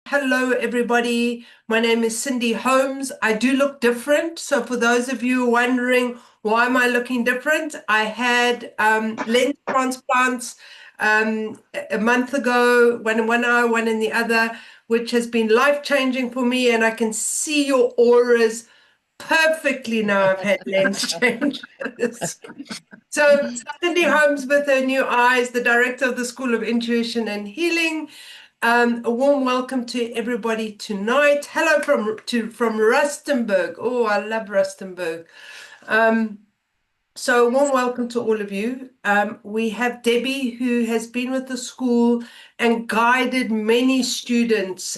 Hello, everybody. My name is Cindy Holmes. I do look different. So for those of you wondering why am I looking different, I had lens transplants a month ago, one eye, one in the other, which has been life-changing for me. And I can see your auras perfectly now. I've had lens changes. So Cindy Holmes with her new eyes, the director of the School of Intuition and Healing. A warm welcome to everybody tonight. Hello from Rustenburg. Oh, I love Rustenburg. So a warm welcome to all of you. We have Debbie, who has been with the school and guided many students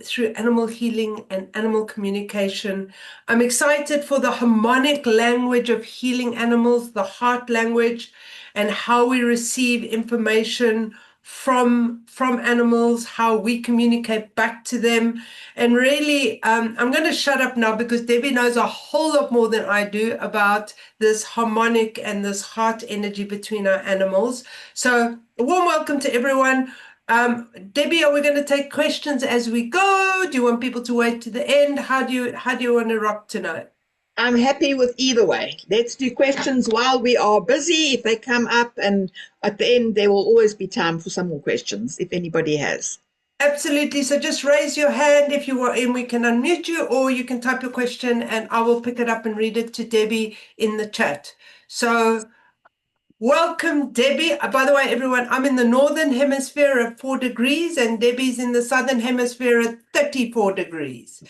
through animal healing and animal communication. I'm excited for the harmonic language of healing animals, the heart language, and how we receive information from animals, how we communicate back to them. And really, I'm going to shut up now because Debbie knows a whole lot more than I do about this harmonic and this heart energy between our animals. So a warm welcome to everyone. Debbie, are we going to take questions as we go? Do you want people to wait to the end? How do you want to rock tonight? I'm happy with either way. Let's do questions while we are busy. If they come up, and at the end, there will always be time for some more questions if anybody has. Absolutely. So just raise your hand if you want, and we can unmute you, or you can type your question and I will pick it up and read it to Debbie in the chat. So welcome, Debbie. By the way, everyone, I'm in the northern hemisphere at 4 degrees and Debbie's in the southern hemisphere at 34 degrees.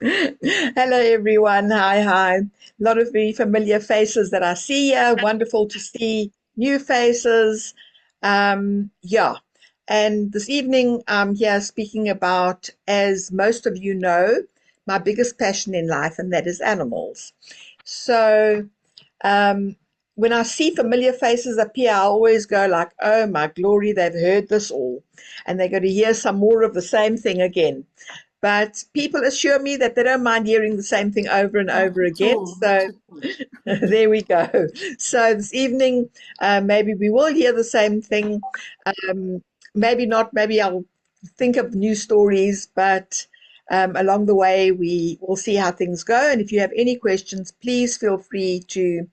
Hello, everyone. Hi. A lot of very familiar faces that I see here. Wonderful to see new faces. Yeah. And this evening, I'm here speaking about, as most of you know, my biggest passion in life, and that is animals. So, when I see familiar faces appear, I always go like, oh my glory, they've heard this all. And they're going to hear some more of the same thing again. But people assure me that they don't mind hearing the same thing over and over again. So there we go. So this evening, maybe we will hear the same thing. Maybe not. Maybe I'll think of new stories, but along the way, we will see how things go. And if you have any questions, please feel free to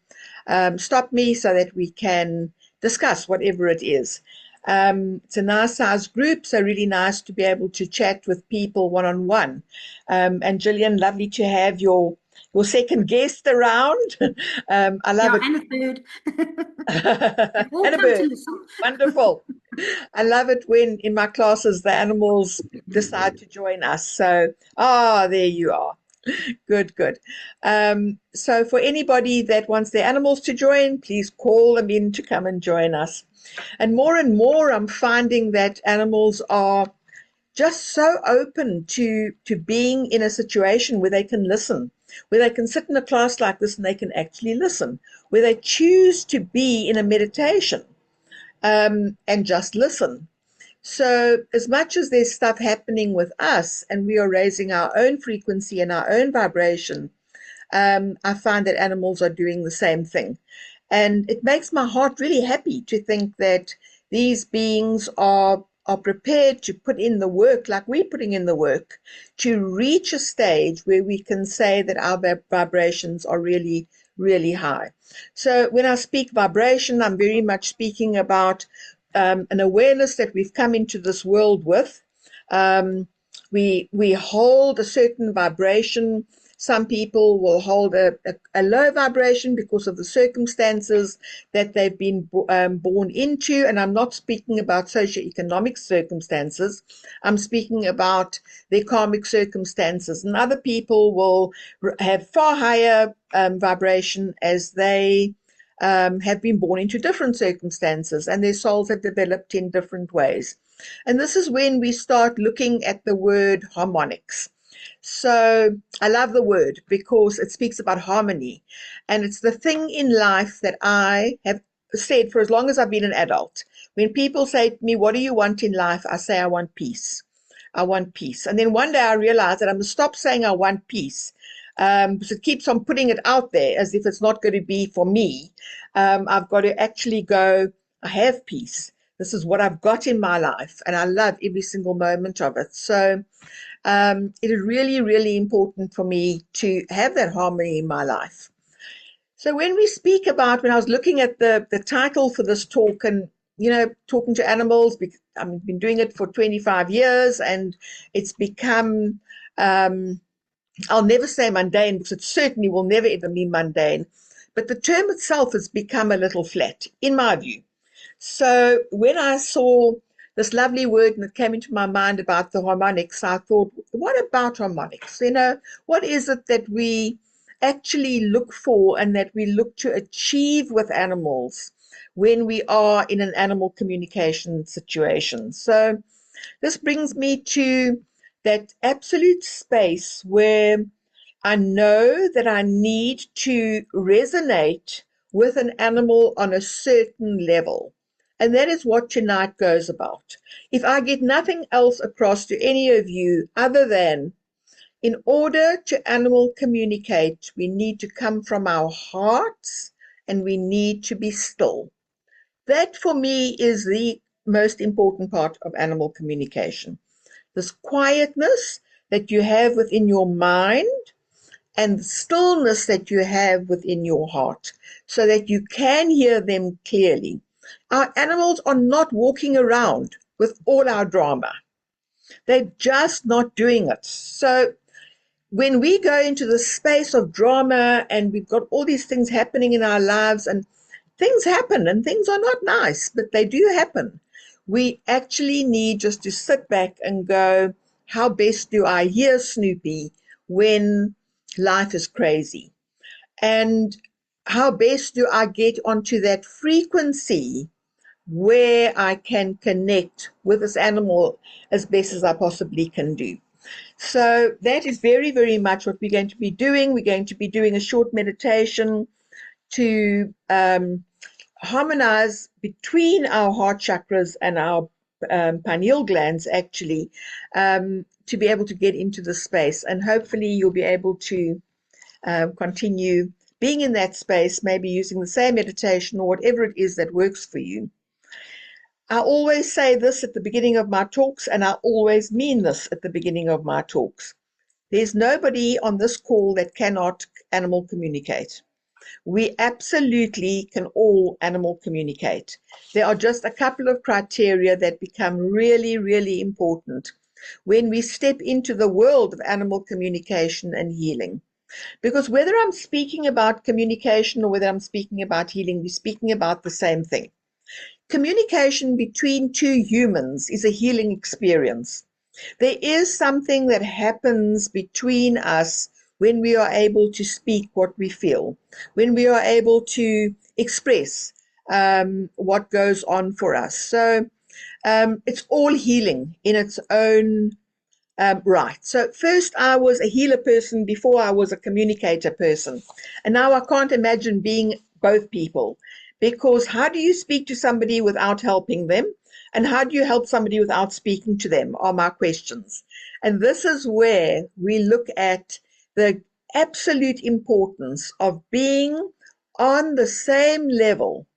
stop me so that we can discuss whatever it is. It's a nice size group, so really nice to be able to chat with people one-on-one. And Gillian, lovely to have your second guest around. I love it. And a third. And a bird. Wonderful. I love it when in my classes the animals decide to join us. So, there you are. Good. So for anybody that wants their animals to join, please call them in to come and join us. And more, I'm finding that animals are just so open to being in a situation where they can listen, where they can sit in a class like this and they can actually listen, where they choose to be in a meditation and just listen. So as much as there's stuff happening with us and we are raising our own frequency and our own vibration, I find that animals are doing the same thing. And it makes my heart really happy to think that these beings are prepared to put in the work like we're putting in the work to reach a stage where we can say that our vibrations are really, really high. So when I speak vibration, I'm very much speaking about an awareness that we've come into this world with. We hold a certain vibration. Some people will hold a low vibration because of the circumstances that they've been born into. And I'm not speaking about socioeconomic circumstances. I'm speaking about their karmic circumstances. And other people will have far higher vibration as they have been born into different circumstances and their souls have developed in different ways. And this is when we start looking at the word harmonics. So I love the word because it speaks about harmony. And it's the thing in life that I have said for as long as I've been an adult. When people say to me, what do you want in life? I say, I want peace. I want peace. And then one day I realized that I'm going to stop saying I want peace. Because it keeps on putting it out there as if it's not going to be for me. I've got to actually go, I have peace. This is what I've got in my life, and I love every single moment of it. So it is really, really important for me to have that harmony in my life. So when we speak about, when I was looking at the title for this talk, and talking to animals, I've been doing it for 25 years, and it's become, I'll never say mundane, because it certainly will never ever be mundane, but the term itself has become a little flat, in my view. So when I saw this lovely word that came into my mind about the harmonics, I thought, what about harmonics? What is it that we actually look for and that we look to achieve with animals when we are in an animal communication situation? So this brings me to that absolute space where I know that I need to resonate with an animal on a certain level. And that is what tonight goes about. If I get nothing else across to any of you other than, in order to animal communicate, we need to come from our hearts and we need to be still. That for me is the most important part of animal communication. This quietness that you have within your mind and the stillness that you have within your heart, so that you can hear them clearly. Our animals are not walking around with all our drama. They're just not doing it. So when we go into the space of drama and we've got all these things happening in our lives, and things happen and things are not nice, but they do happen, we actually need just to sit back and go, how best do I hear Snoopy when life is crazy? And how best do I get onto that frequency where I can connect with this animal as best as I possibly can do? So that is very, very much what we're going to be doing. We're going to be doing a short meditation to harmonize between our heart chakras and our pineal glands, actually, to be able to get into the space. And hopefully you'll be able to continue being in that space, maybe using the same meditation or whatever it is that works for you. I always say this at the beginning of my talks, and I always mean this at the beginning of my talks. There's nobody on this call that cannot animal communicate. We absolutely can all animal communicate. There are just a couple of criteria that become really, really important when we step into the world of animal communication and healing. Because whether I'm speaking about communication or whether I'm speaking about healing, we're speaking about the same thing. Communication between two humans is a healing experience. There is something that happens between us when we are able to speak what we feel, when we are able to express what goes on for us. So it's all healing in its own right. So first I was a healer person before I was a communicator person. And now I can't imagine being both people, because how do you speak to somebody without helping them? And how do you help somebody without speaking to them are my questions. And this is where we look at the absolute importance of being on the same level.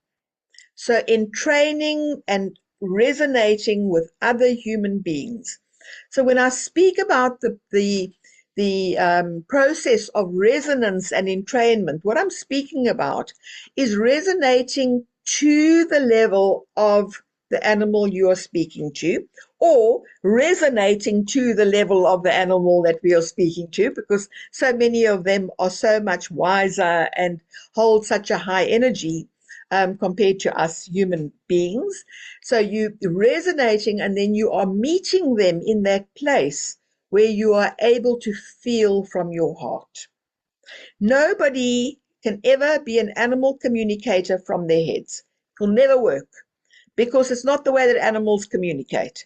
So in training and resonating with other human beings. So when I speak about the process of resonance and entrainment, what I'm speaking about is resonating to the level of the animal you are speaking to, or resonating to the level of the animal that we are speaking to, because so many of them are so much wiser and hold such a high energy compared to us human beings. So you resonating, and then you are meeting them in that place where you are able to feel from your heart. Nobody can ever be an animal communicator from their heads. It will never work, because it's not the way that animals communicate.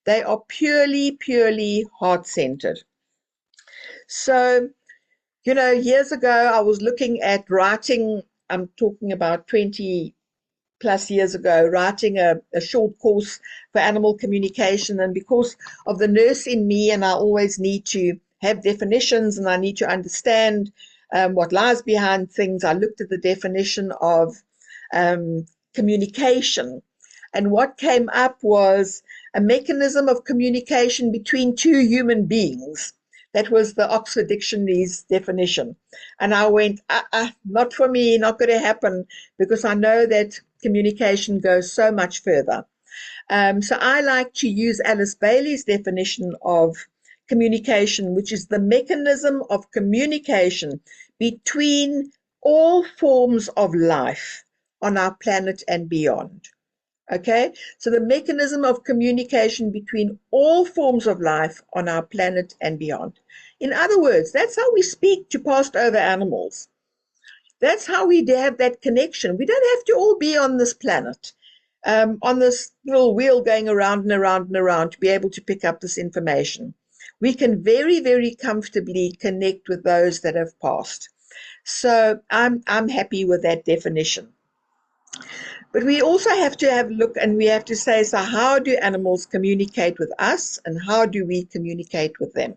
They are purely, purely heart-centered. So, years ago, I was looking at writing, I'm talking about 20 plus years ago, writing a short course for animal communication. And because of the nurse in me, and I always need to have definitions and I need to understand what lies behind things, I looked at the definition of communication. And what came up was a mechanism of communication between two human beings. That was the Oxford Dictionary's definition. And I went, not for me, not going to happen, because I know that communication goes so much further. So I like to use Alice Bailey's definition of communication, which is the mechanism of communication between all forms of life on our planet and beyond. Okay, so the mechanism of communication between all forms of life on our planet and beyond. In other words, that's how we speak to passed over animals. That's how we have that connection. We don't have to all be on this planet, on this little wheel going around and around and around to be able to pick up this information. We can very, very comfortably connect with those that have passed. So I'm happy with that definition. But we also have to have a look, and we have to say, so how do animals communicate with us, and how do we communicate with them?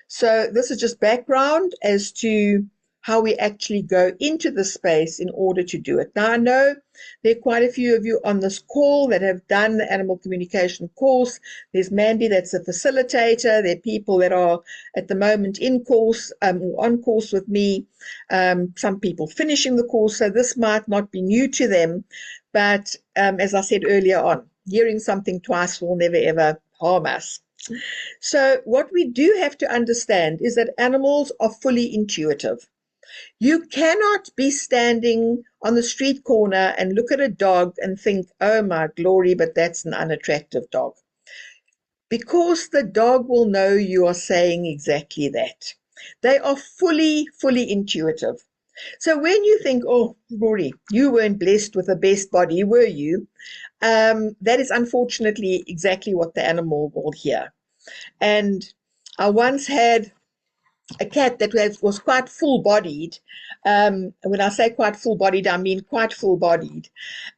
So this is just background as to how we actually go into the space in order to do it. Now, I know there are quite a few of you on this call that have done the animal communication course. There's Mandy, that's a facilitator. There are people that are at the moment in course or on course with me. Some people finishing the course, so this might not be new to them. But as I said earlier on, hearing something twice will never, ever harm us. So what we do have to understand is that animals are fully intuitive. You cannot be standing on the street corner and look at a dog and think, oh my glory, but that's an unattractive dog. Because the dog will know you are saying exactly that. They are fully, fully intuitive. So when you think, oh, Rory, you weren't blessed with the best body, were you? That is unfortunately exactly what the animal will hear. And I once had a cat that was quite full-bodied. When I say quite full-bodied, I mean quite full-bodied.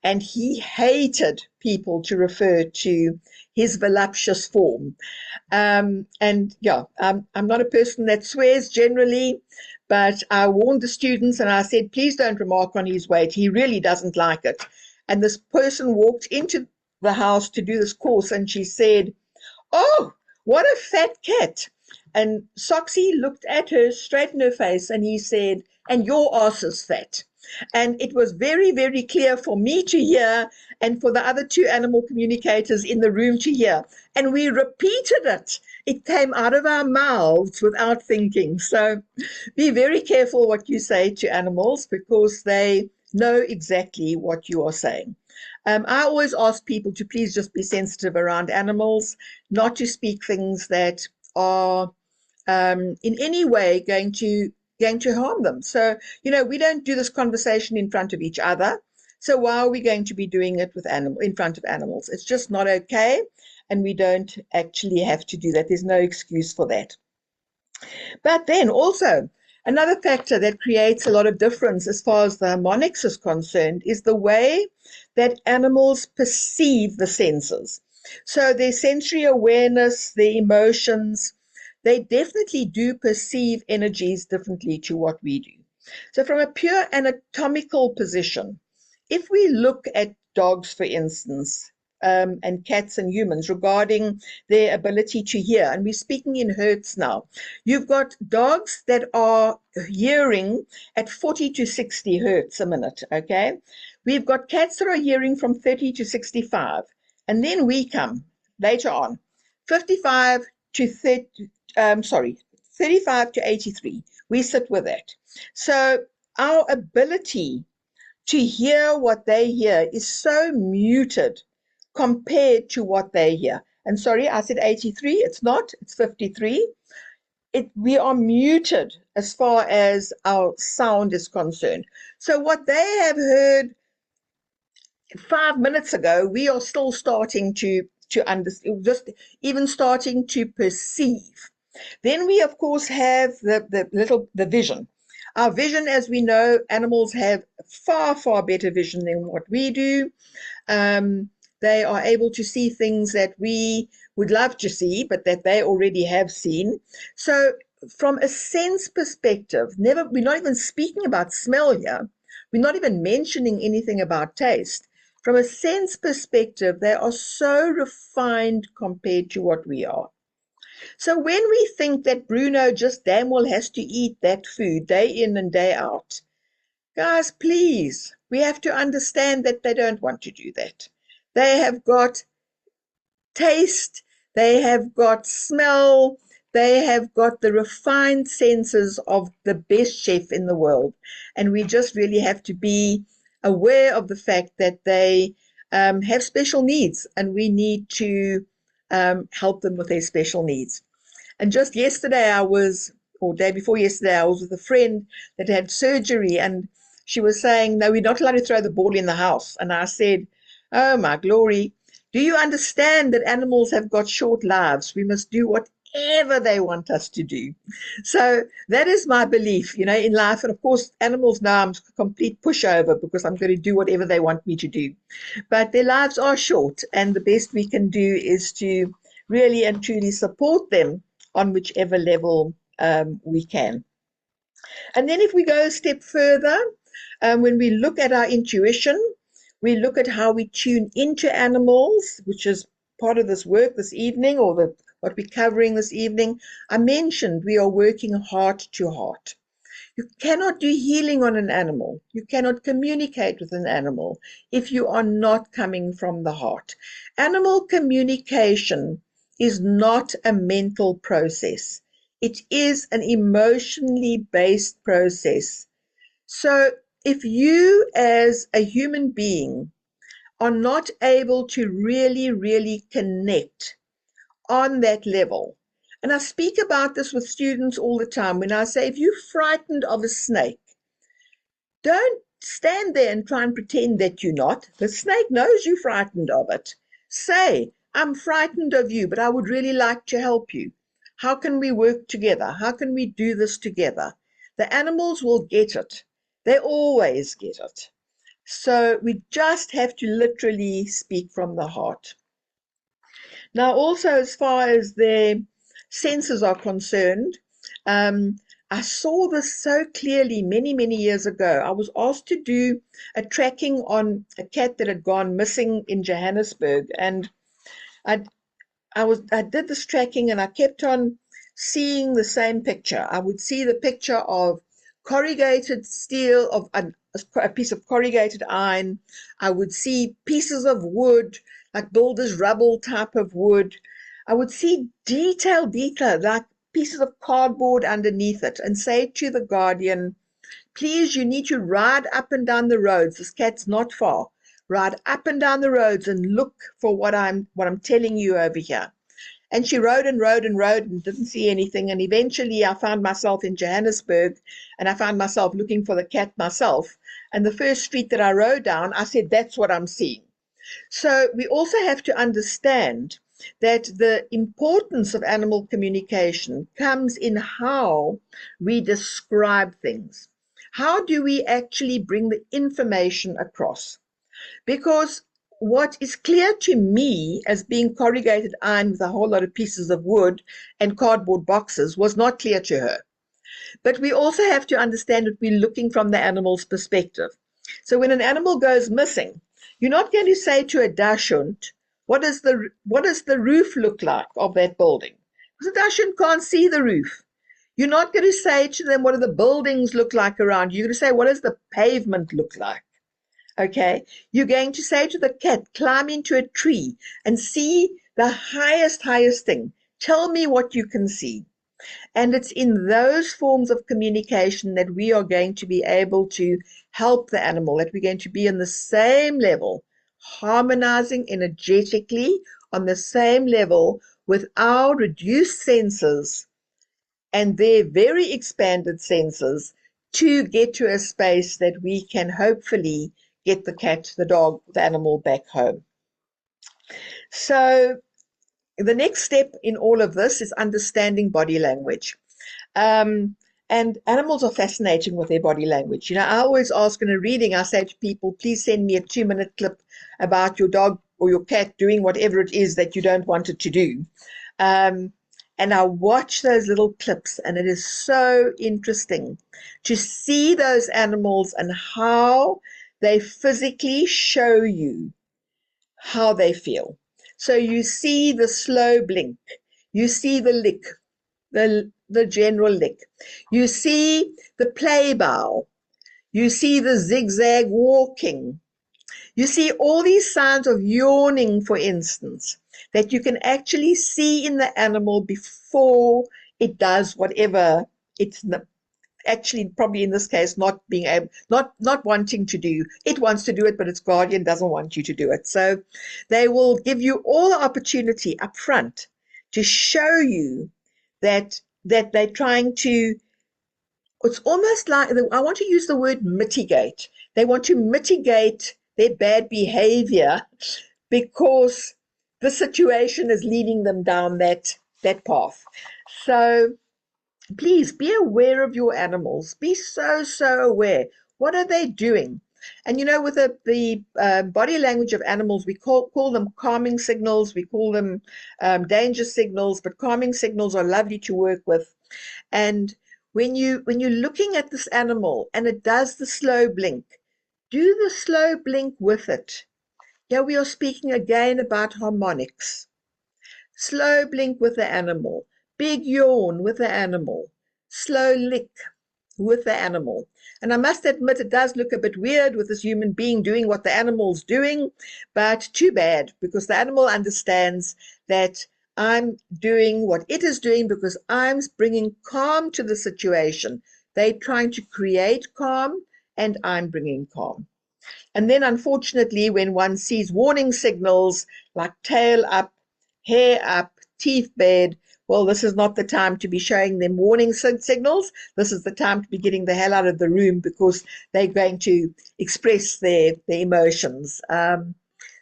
And he hated people to refer to his voluptuous form. And yeah, I'm not a person that swears generally, but I warned the students and I said, please don't remark on his weight. He really doesn't like it. And this person walked into the house to do this course and she said, oh, what a fat cat. And Soxy looked at her straight in her face and he said, and your ass is fat. And it was very, very clear for me to hear and for the other two animal communicators in the room to hear. And we repeated it. It came out of our mouths without thinking. So be very careful what you say to animals because they know exactly what you are saying. I always ask people to please just be sensitive around animals, not to speak things that are in any way going to harm them. So, we don't do this conversation in front of each other. So why are we going to be doing it in front of animals? It's just not okay. And we don't actually have to do that. There's no excuse for that. But then also, another factor that creates a lot of difference as far as the harmonics is concerned is the way that animals perceive the senses. So their sensory awareness, their emotions, they definitely do perceive energies differently to what we do. So from a pure anatomical position, if we look at dogs, for instance, and cats and humans regarding their ability to hear, and we're speaking in hertz now, you've got dogs that are hearing at 40 to 60 hertz a minute, okay? We've got cats that are hearing from 30 to 65, and then we come later on, 55 to 35 to 83. We sit with that. So our ability to hear what they hear is so muted compared to what they hear. And sorry, I said 83. It's not. It's 53. We are muted as far as our sound is concerned. So what they have heard 5 minutes ago, we are still starting to understand, just even starting to perceive. Then we, of course, have the vision. Our vision, as we know, animals have far, far better vision than what we do. They are able to see things that we would love to see, but that they already have seen. So from a sense perspective, we're not even speaking about smell here. We're not even mentioning anything about taste. from a sense perspective, they are so refined compared to what we are. So when we think that Bruno just damn well has to eat that food day in and day out, guys, please, we have to understand that they don't want to do that. They have got taste, they have got smell, they have got the refined senses of the best chef in the world. And we just really have to be aware of the fact that they have special needs, and we need to help them with their special needs. And just yesterday or day before yesterday, I was with a friend that had surgery, and she was saying, no, we're not allowed to throw the ball in the house. And I said, oh my glory, do you understand that animals have got short lives? We must do whatever they want us to do. So that is my belief, in life. And of course, animals now I'm a complete pushover because I'm going to do whatever they want me to do. But their lives are short, and the best we can do is to really and truly support them on whichever level we can. And then if we go a step further, when we look at our intuition, we look at how we tune into animals, which is part of this work this evening, or what we're covering this evening. I mentioned we are working heart to heart. You cannot do healing on an animal. You cannot communicate with an animal if you are not coming from the heart. Animal communication is not a mental process. It is an emotionally based process. So if you as a human being are not able to really, really connect on that level, and I speak about this with students all the time when I say, if you're frightened of a snake, don't stand there and try and pretend that you're not. The snake knows you're frightened of it. Say, I'm frightened of you, but I would really like to help you. How can we work together? How can we do this together? The animals will get it. They always get it. So we just have to literally speak from the heart. Now, also, as far as their senses are concerned, I saw this so clearly many, many years ago. I was asked to do a tracking on a cat that had gone missing in Johannesburg, and I did this tracking, and I kept on seeing the same picture. I would see the picture of corrugated steel, of a piece of corrugated iron. I would see pieces of wood, like builder's rubble type of wood. I would see detail, like pieces of cardboard underneath it, and say to the guardian, please, you need to ride up and down the roads. This cat's not far. Ride up and down the roads and look for what I'm telling you over here. And she rode and rode and rode and didn't see anything. And eventually I found myself in Johannesburg, and I found myself looking for the cat myself. And the first street that I rode down, I said, that's what I'm seeing. So we also have to understand that the importance of animal communication comes in how we describe things. How do we actually bring the information across? Because what is clear to me as being corrugated iron with a whole lot of pieces of wood and cardboard boxes was not clear to her. But we also have to understand that we're looking from the animal's perspective. So when an animal goes missing, you're not going to say to a dachshund, what does the roof look like of that building? Because the dachshund can't see the roof. You're not going to say to them, what do the buildings look like around you? You're going to say, what does the pavement look like? Okay, you're going to say to the cat, climb into a tree and see the highest thing. Tell me what you can see. And it's in those forms of communication that we are going to be able to help the animal, that we're going to be on the same level, harmonizing energetically on the same level with our reduced senses and their very expanded senses to get to a space that we can hopefully get the cat, the dog, the animal back home. So the next step in all of this is understanding body language. And animals are fascinating with their body language. I always ask in a reading, I say to people, please send me a 2-minute clip about your dog or your cat doing whatever it is that you don't want it to do. And I watch those little clips, and it is so interesting to see those animals and how they physically show you how they feel. So you see the slow blink, you see the lick, the general lick, you see the play bow, you see the zigzag walking, you see all these signs of yawning, for instance, that you can actually see in the animal before it does whatever it's actually, probably in this case, not being able, not wanting to do. It wants to do it, but its guardian doesn't want you to do it. So they will give you all the opportunity up front to show you that they're trying to, it's almost like, I want to use the word mitigate. They want to mitigate their bad behavior because the situation is leading them down that path. So please be aware of your animals. Be so aware. What are they doing? And with the body language of animals, we call them calming signals. We call them danger signals, but calming signals are lovely to work with. And when you're looking at this animal and it does the slow blink, do the slow blink with it. Here we are speaking again about harmonics. Slow blink with the animal, big yawn with the animal, slow lick with the animal. And I must admit, it does look a bit weird with this human being doing what the animal's doing, but too bad, because the animal understands that I'm doing what it is doing because I'm bringing calm to the situation. They're trying to create calm, and I'm bringing calm. And then, unfortunately, when one sees warning signals like tail up, hair up, teeth bared, well, this is not the time to be showing them warning signals. This is the time to be getting the hell out of the room because they're going to express their emotions.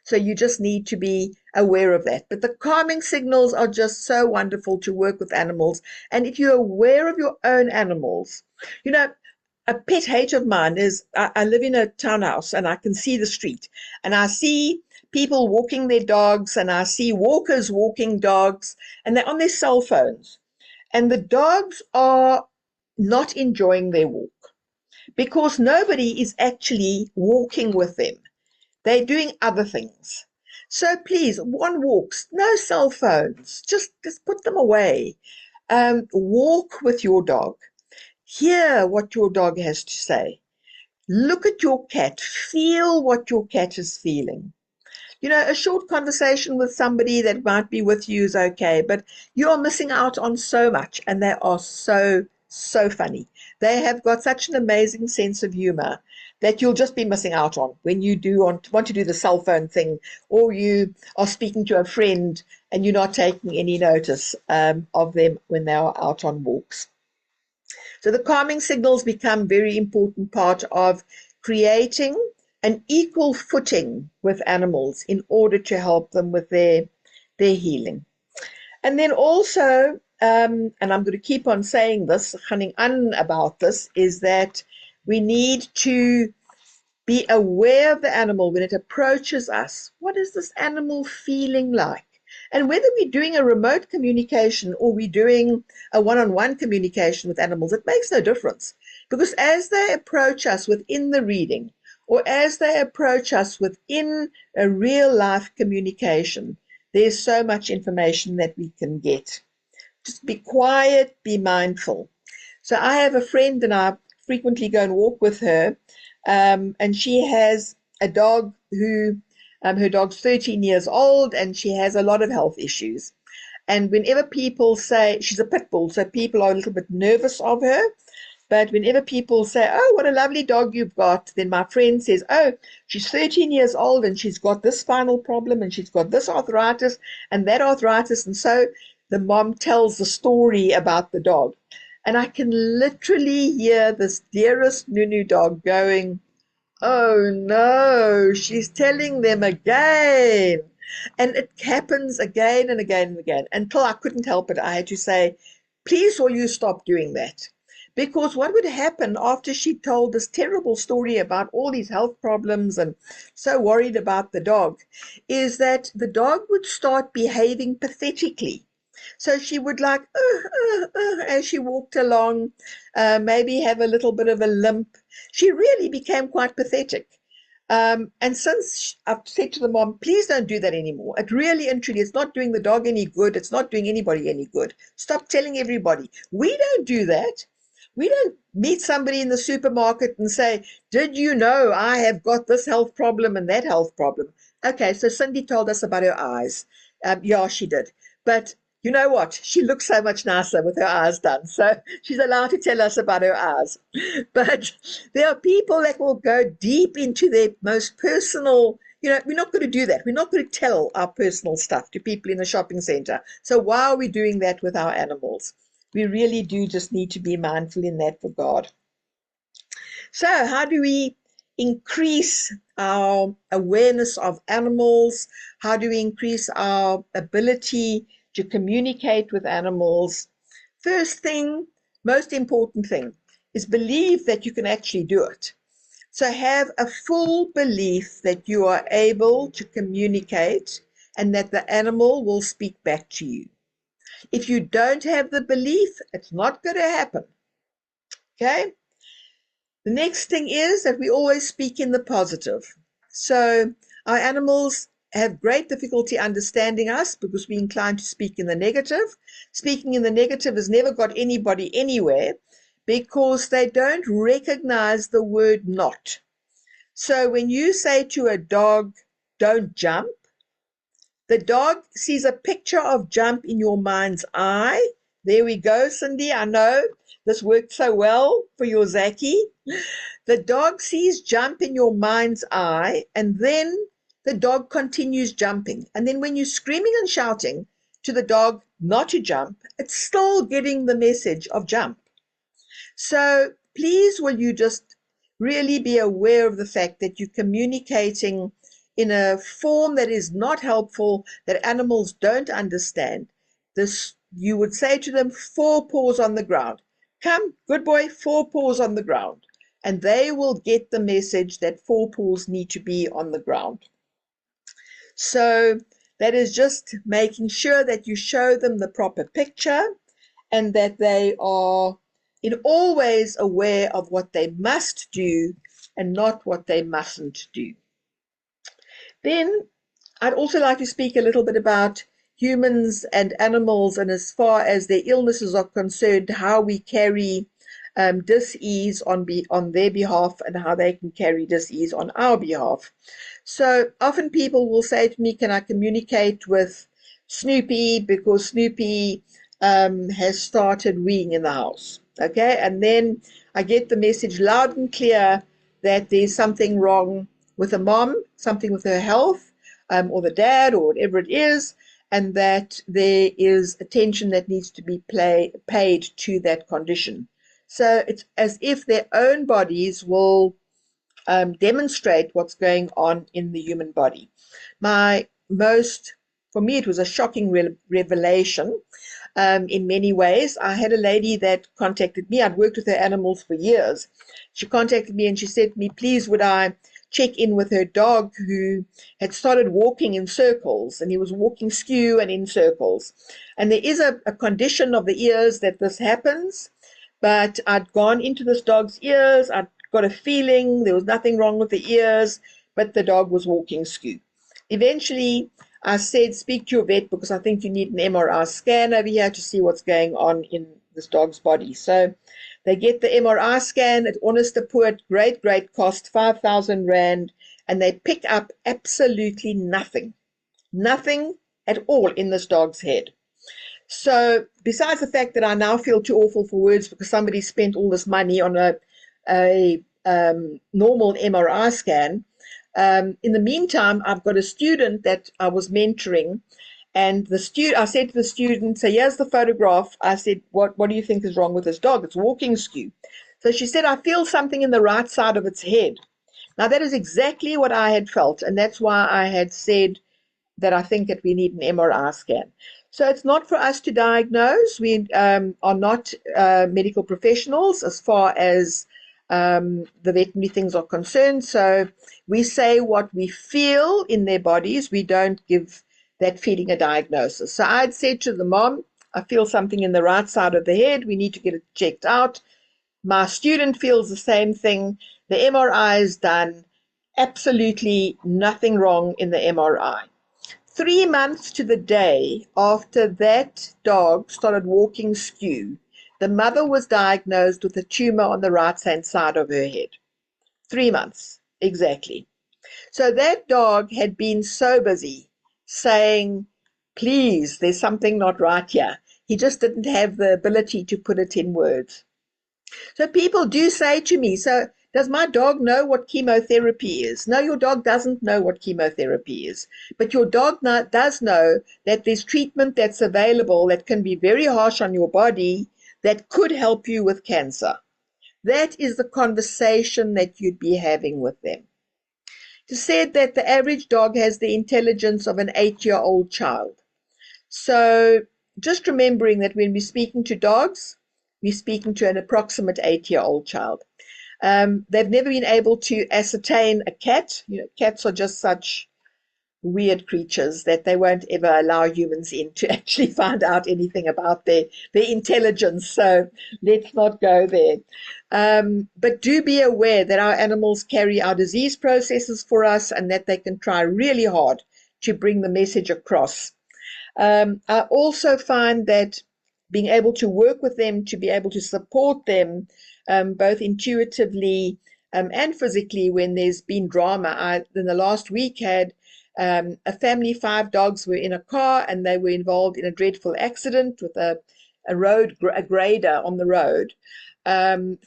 So you just need to be aware of that. But the calming signals are just so wonderful to work with animals. And if you're aware of your own animals, a pet hate of mine is I live in a townhouse and I can see the street and I see people walking their dogs and I see walkers walking dogs and they're on their cell phones. And the dogs are not enjoying their walk because nobody is actually walking with them. They're doing other things. So please, one walks, no cell phones, just put them away. Walk with your dog. Hear what your dog has to say. Look at your cat. Feel what your cat is feeling. A short conversation with somebody that might be with you is okay, but you are missing out on so much, and they are so funny. They have got such an amazing sense of humor that you'll just be missing out on when you do want to do the cell phone thing, or you are speaking to a friend and you're not taking any notice of them when they are out on walks. So the calming signals become very important part of creating an equal footing with animals in order to help them with their healing. And then also, and I'm going to keep on saying this, running on about this, is that we need to be aware of the animal when it approaches us. What is this animal feeling like? And whether we're doing a remote communication or we're doing a one-on-one communication with animals, it makes no difference. Because as they approach us within the reading, or as they approach us within a real-life communication, there's so much information that we can get. Just be quiet, be mindful. So I have a friend and I frequently go and walk with her, and she has a dog who her dog's 13 years old and she has a lot of health issues. And whenever people say, she's a pit bull, so people are a little bit nervous of her. But whenever people say, oh, what a lovely dog you've got, then my friend says, oh, she's 13 years old and she's got this spinal problem and she's got this arthritis and that arthritis. And so the mom tells the story about the dog. And I can literally hear this dearest Nunu dog going, oh no, she's telling them again. And it happens again and again and again until I couldn't help it. I had to say, please will you stop doing that? Because what would happen after she told this terrible story about all these health problems and so worried about the dog is that the dog would start behaving pathetically. So she would like, as she walked along, maybe have a little bit of a limp. She really became quite pathetic. And since I've said to the mom, please don't do that anymore. It really and truly, it's not doing the dog any good. It's not doing anybody any good. Stop telling everybody. We don't do that. We don't meet somebody in the supermarket and say, did you know I have got this health problem and that health problem? Okay, so Cindy told us about her eyes. Yeah, she did. But you know what? She looks so much nicer with her eyes done. So she's allowed to tell us about her eyes. But there are people that will go deep into their most personal, we're not going to do that. We're not going to tell our personal stuff to people in the shopping center. So why are we doing that with our animals? We really do just need to be mindful in that regard. So how do we increase our awareness of animals? How do we increase our ability to communicate with animals? First thing, most important thing, is believe that you can actually do it. So have a full belief that you are able to communicate and that the animal will speak back to you. If you don't have the belief, it's not going to happen. Okay? The next thing is that we always speak in the positive. So our animals have great difficulty understanding us because we're inclined to speak in the negative. Speaking in the negative has never got anybody anywhere because they don't recognize the word not. So when you say to a dog, don't jump, the dog sees a picture of jump in your mind's eye. There we go, Cindy. I know this worked so well for your Zaki. The dog sees jump in your mind's eye, and then the dog continues jumping. And then when you're screaming and shouting to the dog not to jump, it's still getting the message of jump. So please, will you just really be aware of the fact that you're communicating in a form that is not helpful, that animals don't understand. This, you would say to them, 4 paws on the ground. Come, good boy, 4 paws on the ground. And they will get the message that 4 paws need to be on the ground. So that is just making sure that you show them the proper picture and that they are in all ways aware of what they must do and not what they mustn't do. Then I'd also like to speak a little bit about humans and animals, and as far as their illnesses are concerned, how we carry dis-ease on their behalf and how they can carry dis-ease on our behalf. So often people will say to me, can I communicate with Snoopy because Snoopy has started weeing in the house? Okay, and then I get the message loud and clear that there's something wrong with the mom, something with her health, or the dad, or whatever it is, and that there is attention that needs to be paid to that condition. So it's as if their own bodies will demonstrate what's going on in the human body. For me, it was a shocking revelation in many ways. I had a lady that contacted me. I'd worked with her animals for years. She contacted me and she said to me, please, would I check in with her dog who had started walking in circles, and he was walking skew and in circles. And there is a condition of the ears that this happens, but I'd gone into this dog's ears. I'd got a feeling there was nothing wrong with the ears, but the dog was walking skew. Eventually, I said, speak to your vet because I think you need an MRI scan over here to see what's going on in this dog's body. So they get the MRI scan at honest to put, great cost, 5,000 Rand, and they pick up absolutely nothing at all in this dog's head. So besides the fact that I now feel too awful for words because somebody spent all this money on a normal MRI scan, in the meantime, I've got a student that I was mentoring, and I said to the student, so here's the photograph. I said, what do you think is wrong with this dog? It's walking skew. So she said, I feel something in the right side of its head. Now, that is exactly what I had felt, and that's why I had said that I think that we need an MRI scan. So it's not for us to diagnose. We are not medical professionals as far as the veterinary things are concerned. So we say what we feel in their bodies. We don't give that feeling a diagnosis. So I'd said to the mom, I feel something in the right side of the head. We need to get it checked out. My student feels the same thing. The MRI is done. absolutely nothing wrong in the MRI. 3 months to the day after that dog started walking skew, the mother was diagnosed with a tumor on the right-hand side of her head. 3 months, exactly. So that dog had been so busy saying, please, there's something not right here. He just didn't have the ability to put it in words. So people do say to me, so does my dog know what chemotherapy is? No, your dog doesn't know what chemotherapy is. But your dog does know that there's treatment that's available that can be very harsh on your body that could help you with cancer. That is the conversation that you'd be having with them. It is said that the average dog has the intelligence of an 8-year-old child. So just remembering that when we're speaking to dogs, we're speaking to an approximate 8-year-old child. They've never been able to ascertain a cat. Cats are just such weird creatures that they won't ever allow humans in to actually find out anything about their intelligence. So let's not go there. But do be aware that our animals carry our disease processes for us and that they can try really hard to bring the message across. I also find that being able to work with them, to be able to support them, both intuitively and physically when there's been drama. I, in the last week, had a family, 5 dogs were in a car and they were involved in a dreadful accident with a grader on the road.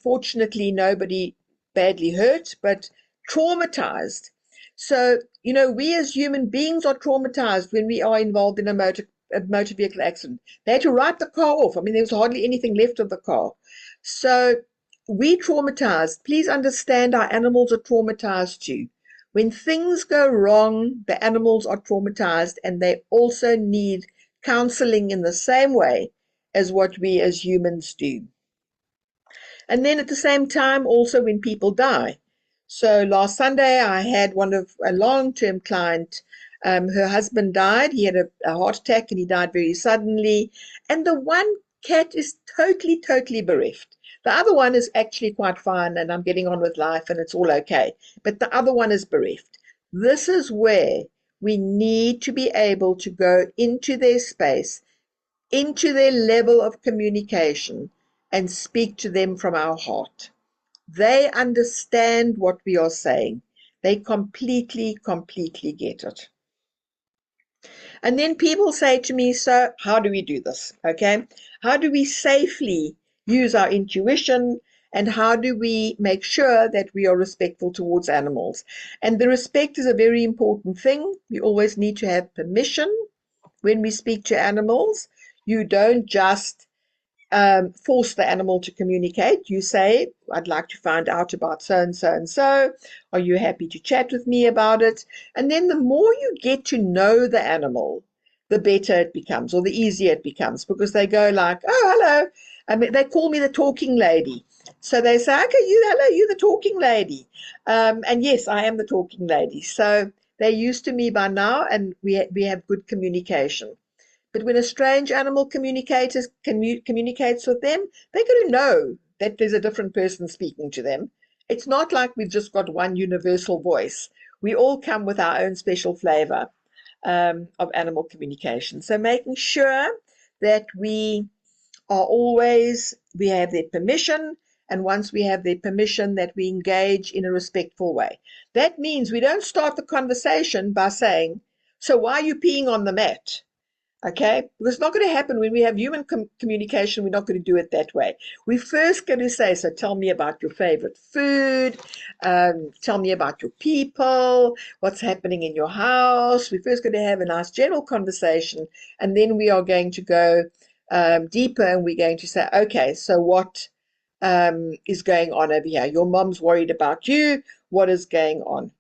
Fortunately, nobody badly hurt, but traumatized. So, we as human beings are traumatized when we are involved in a motor vehicle accident. They had to write the car off. I mean, there was hardly anything left of the car. So we traumatized. Please understand our animals are traumatized too. When things go wrong, the animals are traumatized and they also need counseling in the same way as what we as humans do. And then at the same time, also when people die. So last Sunday, I had a long-term client. Her husband died. He had a heart attack and he died very suddenly. And the one cat is totally, totally bereft. The other one is actually quite fine and I'm getting on with life and it's all okay. But the other one is bereft. This is where we need to be able to go into their space, into their level of communication, and speak to them from our heart. They understand what we are saying. They completely, completely get it. And then people say to me, so how do we do this? Okay. How do we safely use our intuition? And how do we make sure that we are respectful towards animals? And the respect is a very important thing. We always need to have permission when we speak to animals. You don't just force the animal to communicate. You say, I'd like to find out about so and so and so. Are you happy to chat with me about it? And then the more you get to know the animal, the better it becomes, or the easier it becomes, because they go like, oh, hello. I mean, they call me the talking lady. So they say, okay, hello, you the talking lady. And yes, I am the talking lady. So they're used to me by now, and we have good communication. But when a strange animal communicates with them, they're going to know that there's a different person speaking to them. It's not like we've just got one universal voice. We all come with our own special flavor of animal communication. So making sure that we have their permission, and once we have their permission, that we engage in a respectful way. That means we don't start the conversation by saying, so why are you peeing on the mat? Okay, because it's not going to happen when we have human communication. We're not going to do it that way. We're first going to say, so tell me about your favorite food, tell me about your people, what's happening in your house. We're first going to have a nice general conversation, and then we are going to go deeper, and we're going to say, okay, so what is going on over here? Your mom's worried about you. What is going on?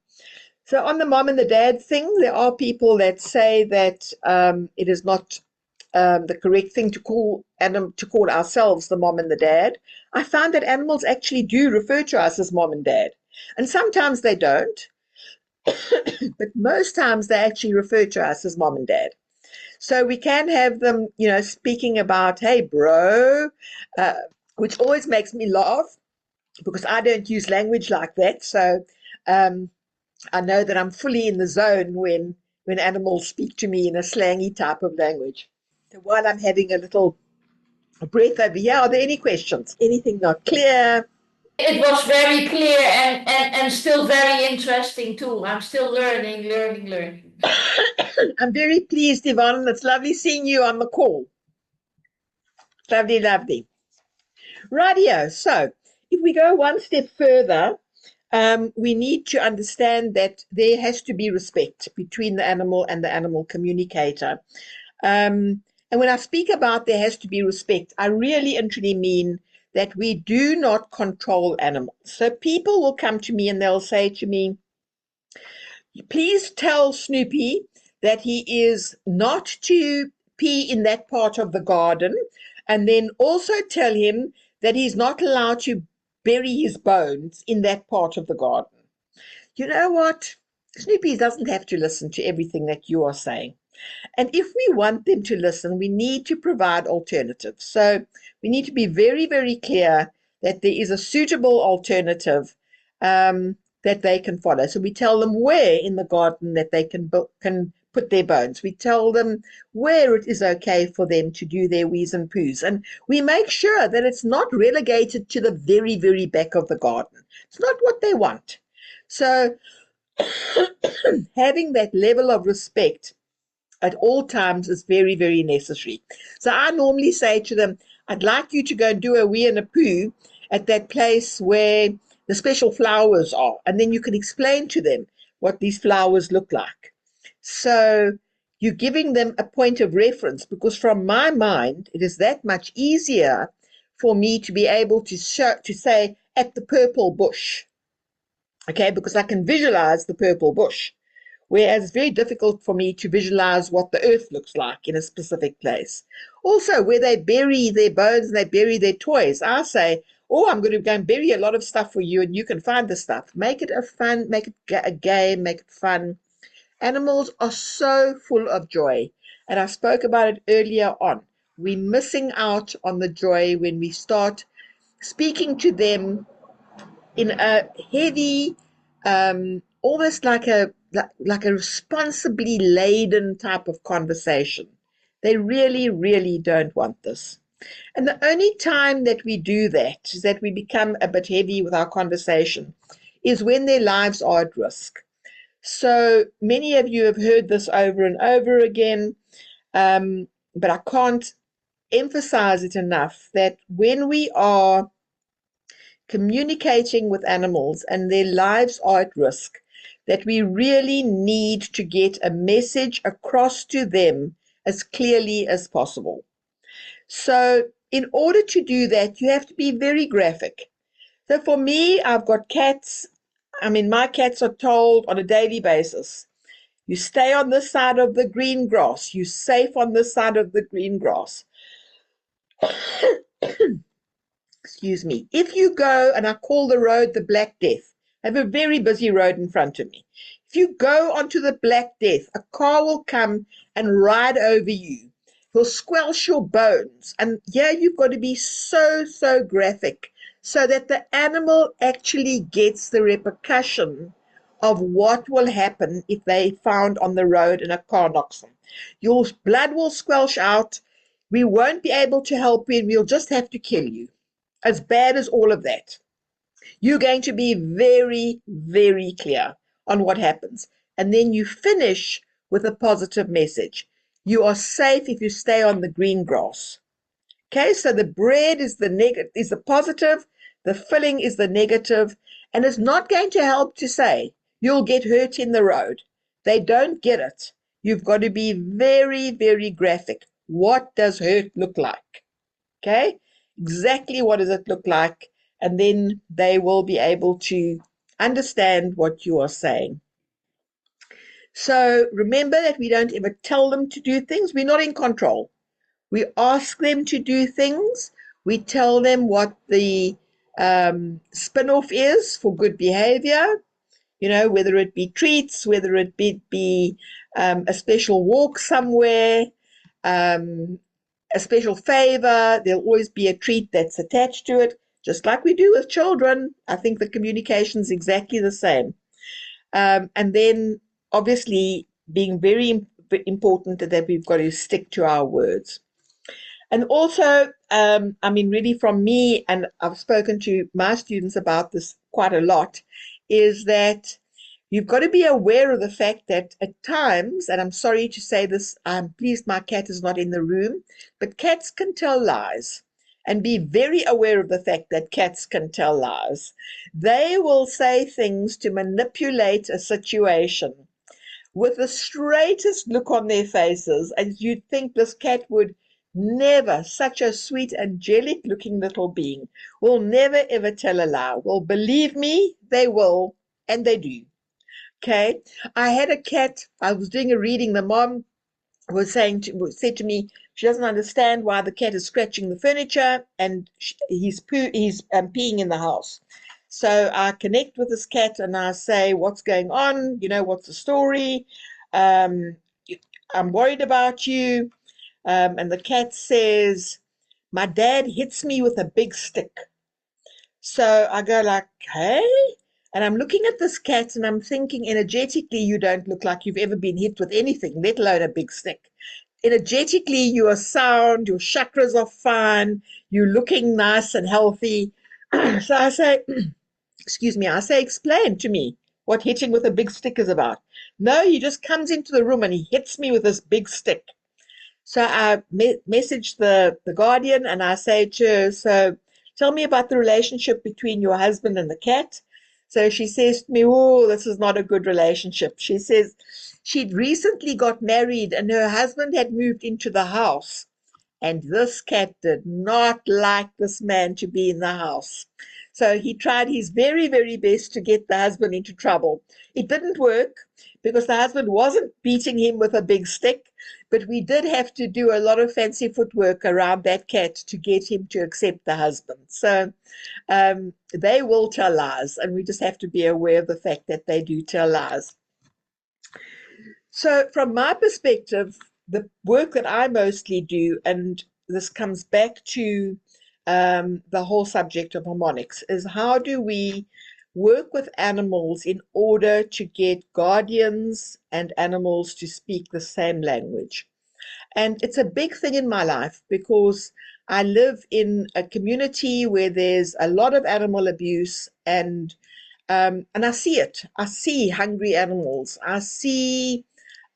So on the mom and the dad thing, there are people that say that it is not the correct thing to call ourselves the mom and the dad. I find that animals actually do refer to us as mom and dad, and sometimes they don't, but most times they actually refer to us as mom and dad. So we can have them, speaking about, hey, bro, which always makes me laugh because I don't use language like that. So I know that I'm fully in the zone when animals speak to me in a slangy type of language. So while I'm having a little breath over here, are there any questions? Anything not clear? It was very clear and still very interesting too. I'm still learning. I'm very pleased, Yvonne. It's lovely seeing you on the call. Lovely, lovely. Rightio. So if we go one step further, we need to understand that there has to be respect between the animal and the animal communicator. And when I speak about there has to be respect, I really and truly mean that we do not control animals. So people will come to me and they'll say to me, please tell Snoopy that he is not to pee in that part of the garden, and then also tell him that he's not allowed to bury his bones in that part of the garden. You know what? Snoopy doesn't have to listen to everything that you are saying. And if we want them to listen, we need to provide alternatives. So we need to be very, very clear that there is a suitable alternative that they can follow. So we tell them where in the garden that they can put their bones. We tell them where it is okay for them to do their wees and poos. And we make sure that it's not relegated to the very, very back of the garden. It's not what they want. So having that level of respect at all times is very, very necessary. So I normally say to them, I'd like you to go and do a wee and a poo at that place where the special flowers are. And then you can explain to them what these flowers look like. So you're giving them a point of reference, because from my mind, it is that much easier for me to be able to say at the purple bush. Okay, because I can visualize the purple bush. Whereas it's very difficult for me to visualize what the earth looks like in a specific place. Also, where they bury their bones and they bury their toys, I say, oh, I'm going to go and bury a lot of stuff for you and you can find the stuff. Make it make it a game, make it fun. Animals are so full of joy. And I spoke about it earlier on. We're missing out on the joy when we start speaking to them in a heavy, almost like a responsibly laden type of conversation. They really, really don't want this. And the only time that we do that, is that we become a bit heavy with our conversation, is when their lives are at risk. So many of you have heard this over and over again, but I can't emphasize it enough that when we are communicating with animals and their lives are at risk, that we really need to get a message across to them as clearly as possible. So in order to do that, you have to be very graphic. So for me, I've got cats. I mean, my cats are told on a daily basis, you stay on this side of the green grass. You're safe on this side of the green grass. Excuse me. If you go, and I call the road the Black Death, I have a very busy road in front of me. If you go onto the Black Death, a car will come and ride over you. Will squelch your bones. And yeah, you've got to be so, so graphic so that the animal actually gets the repercussion of what will happen if they found on the road and a car knocks them. Your blood will squelch out. We won't be able to help you. We'll just have to kill you. As bad as all of that, you're going to be very, very clear on what happens. And then you finish with a positive message. You are safe if you stay on the green grass. Okay, so the bread is the positive, the filling is the negative, and it's not going to help to say you'll get hurt in the road. They don't get it. You've got to be very, very graphic. What does hurt look like? Okay, exactly what does it look like? And then they will be able to understand what you are saying. So remember that we don't ever tell them to do things. We're not in control. We ask them to do things. We tell them what the spin-off is for good behavior, you know, whether it be treats, whether it be a special walk somewhere, a special favor. There'll always be a treat that's attached to it, just like we do with children. I think the communication is exactly the same. And then obviously being very important that we've got to stick to our words. And also, I mean, really from me, and I've spoken to my students about this quite a lot, is that you've got to be aware of the fact that at times, and I'm sorry to say this, I'm pleased my cat is not in the room, but cats can tell lies. And be very aware of the fact that cats can tell lies. They will say things to manipulate a situation with the straightest look on their faces, and you'd think this cat would never, such a sweet, angelic looking little being, will never ever tell a lie. Well, believe me, they will, and they do. Okay, I had a cat, I was doing a reading, the mom said to me she doesn't understand why the cat is scratching the furniture and he's peeing in the house. So I connect with this cat and I say, what's going on? You know, what's the story? I'm worried about you. And the cat says, my dad hits me with a big stick. So I go like, hey? And I'm looking at this cat and I'm thinking, energetically, you don't look like you've ever been hit with anything, let alone a big stick. Energetically, you are sound, your chakras are fine, you're looking nice and healthy. So I say, excuse me, I say, explain to me what hitting with a big stick is about. No, he just comes into the room and he hits me with this big stick. So I message the guardian and I say to her, so tell me about the relationship between your husband and the cat. So she says to me, oh, this is not a good relationship. She says she'd recently got married and her husband had moved into the house. And this cat did not like this man to be in the house. So he tried his very, very best to get the husband into trouble. It didn't work because the husband wasn't beating him with a big stick, but we did have to do a lot of fancy footwork around that cat to get him to accept the husband. So they will tell lies, and we just have to be aware of the fact that they do tell lies. So from my perspective, the work that I mostly do, and this comes back to the whole subject of harmonics, is how do we work with animals in order to get guardians and animals to speak the same language. And it's a big thing in my life because I live in a community where there's a lot of animal abuse, and I see it. I see hungry animals. I see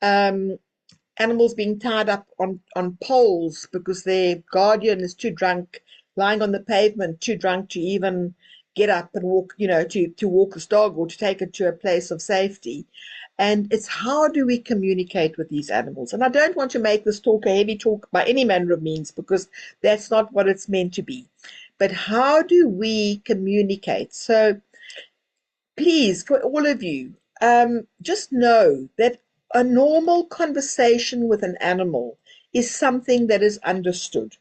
animals being tied up on poles because their guardian is too drunk, lying on the pavement, too drunk to even get up and walk, you know, to walk this dog or to take it to a place of safety. And it's how do we communicate with these animals? And I don't want to make this talk a heavy talk by any manner of means, because that's not what it's meant to be. But how do we communicate? So please, for all of you, just know that a normal conversation with an animal is something that is understood.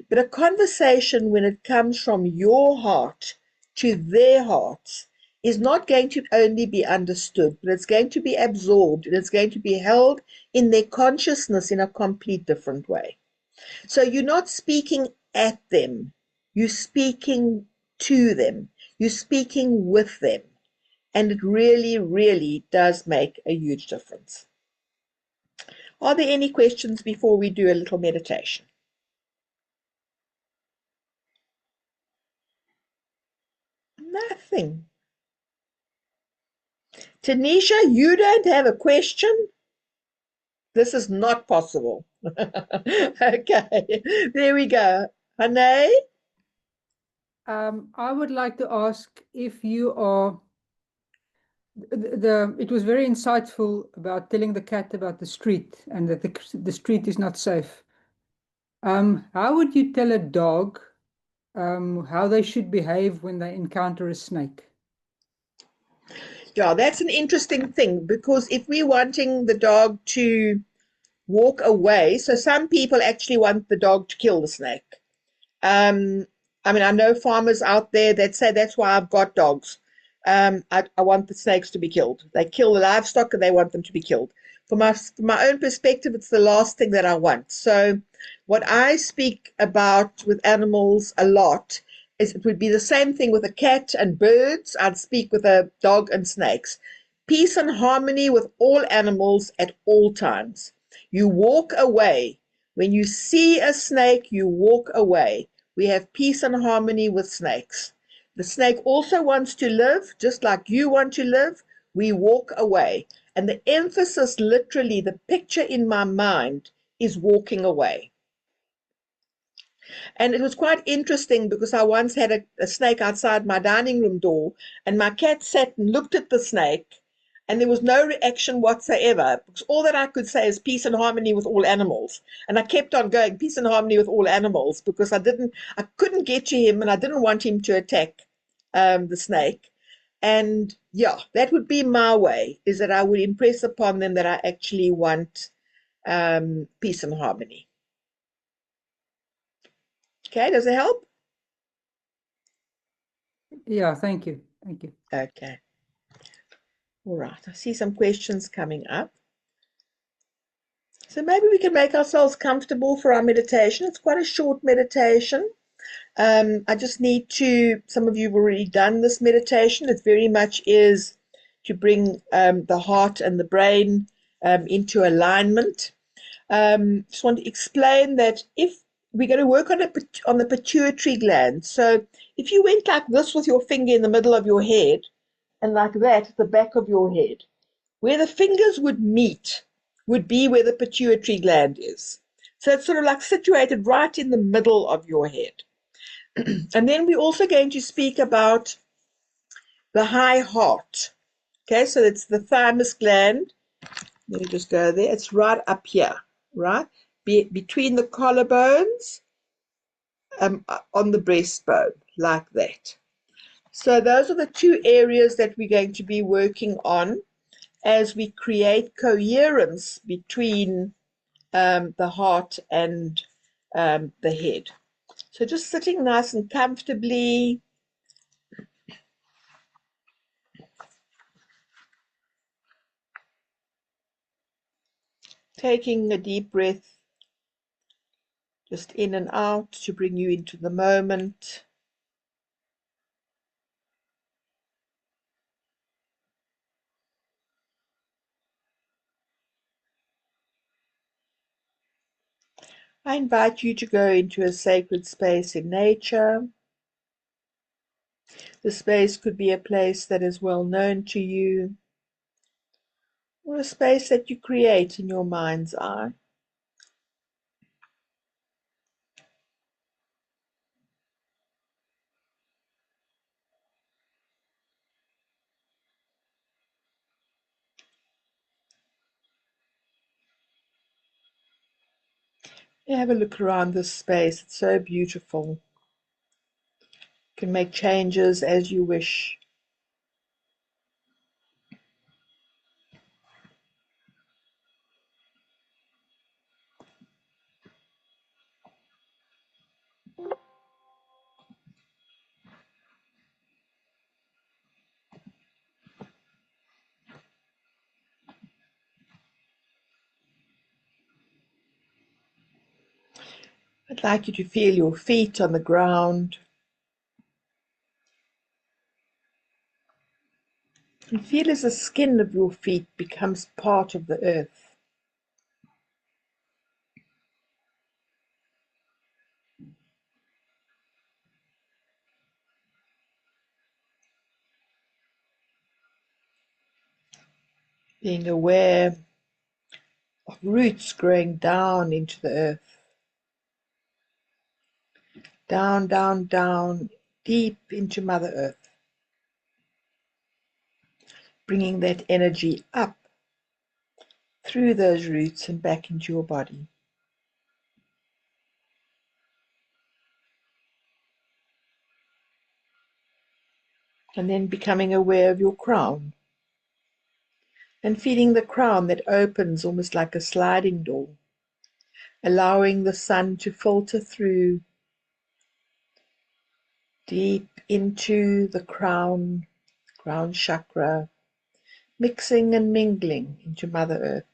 But a conversation, when it comes from your heart to their hearts, is not going to only be understood, but it's going to be absorbed, and it's going to be held in their consciousness in a complete different way. So you're not speaking at them, you're speaking to them, you're speaking with them. And it really, really does make a huge difference. Are there any questions before we do a little meditation? Nothing. Tanisha, you don't have a question? This is not possible. Okay, there we go. Hane? I would like to ask if you are, it was very insightful about telling the cat about the street and that the street is not safe. How would you tell a dog how they should behave when they encounter a snake? Yeah, that's an interesting thing, because if we're wanting the dog to walk away, so some people actually want the dog to kill the snake. I mean, I know farmers out there that say that's why I've got dogs. I want the snakes to be killed. They kill the livestock and they want them to be killed. From my own perspective, it's the last thing that I want. So what I speak about with animals a lot is it would be the same thing with a cat and birds. I'd speak with a dog and snakes. peace and harmony with all animals at all times. You walk away. When you see a snake, you walk away. We have peace and harmony with snakes. The snake also wants to live, just like you want to live. We walk away. And the emphasis, literally, the picture in my mind is walking away. And it was quite interesting because I once had a snake outside my dining room door, and my cat sat and looked at the snake, and there was no reaction whatsoever, because all that I could say is peace and harmony with all animals. And I kept on going, peace and harmony with all animals, because I couldn't get to him, and I didn't want him to attack the snake. And yeah, that would be my way, is that I would impress upon them that I actually want peace and harmony. Okay, does it help? Yeah, thank you. Thank you. Okay. All right, I see some questions coming up. So maybe we can make ourselves comfortable for our meditation. It's quite a short meditation. I just need to, some of you have already done this meditation. It very much is to bring the heart and the brain into alignment. Just want to explain that if we're going to work on the pituitary gland. So if you went like this with your finger in the middle of your head and like that at the back of your head, where the fingers would meet would be where the pituitary gland is. So it's sort of like situated right in the middle of your head. And then we're also going to speak about the high heart. Okay, so it's the thymus gland. Let me just go there. It's right up here, right? Between the collarbones, on the breastbone, like that. So those are the two areas that we're going to be working on as we create coherence between the heart and the head. So just sitting nice and comfortably. Taking a deep breath just in and out to bring you into the moment. I invite you to go into a sacred space in nature. The space could be a place that is well known to you, or a space that you create in your mind's eye. Have a look around this space. It's so beautiful. You can make changes as you wish. I'd like you to feel your feet on the ground. And feel as the skin of your feet becomes part of the earth. Being aware of roots growing down into the earth. Down, down, down, deep into Mother Earth. Bringing that energy up through those roots and back into your body. And then becoming aware of your crown. And feeling the crown that opens almost like a sliding door. Allowing the sun to filter through deep into the crown chakra, mixing and mingling into Mother Earth.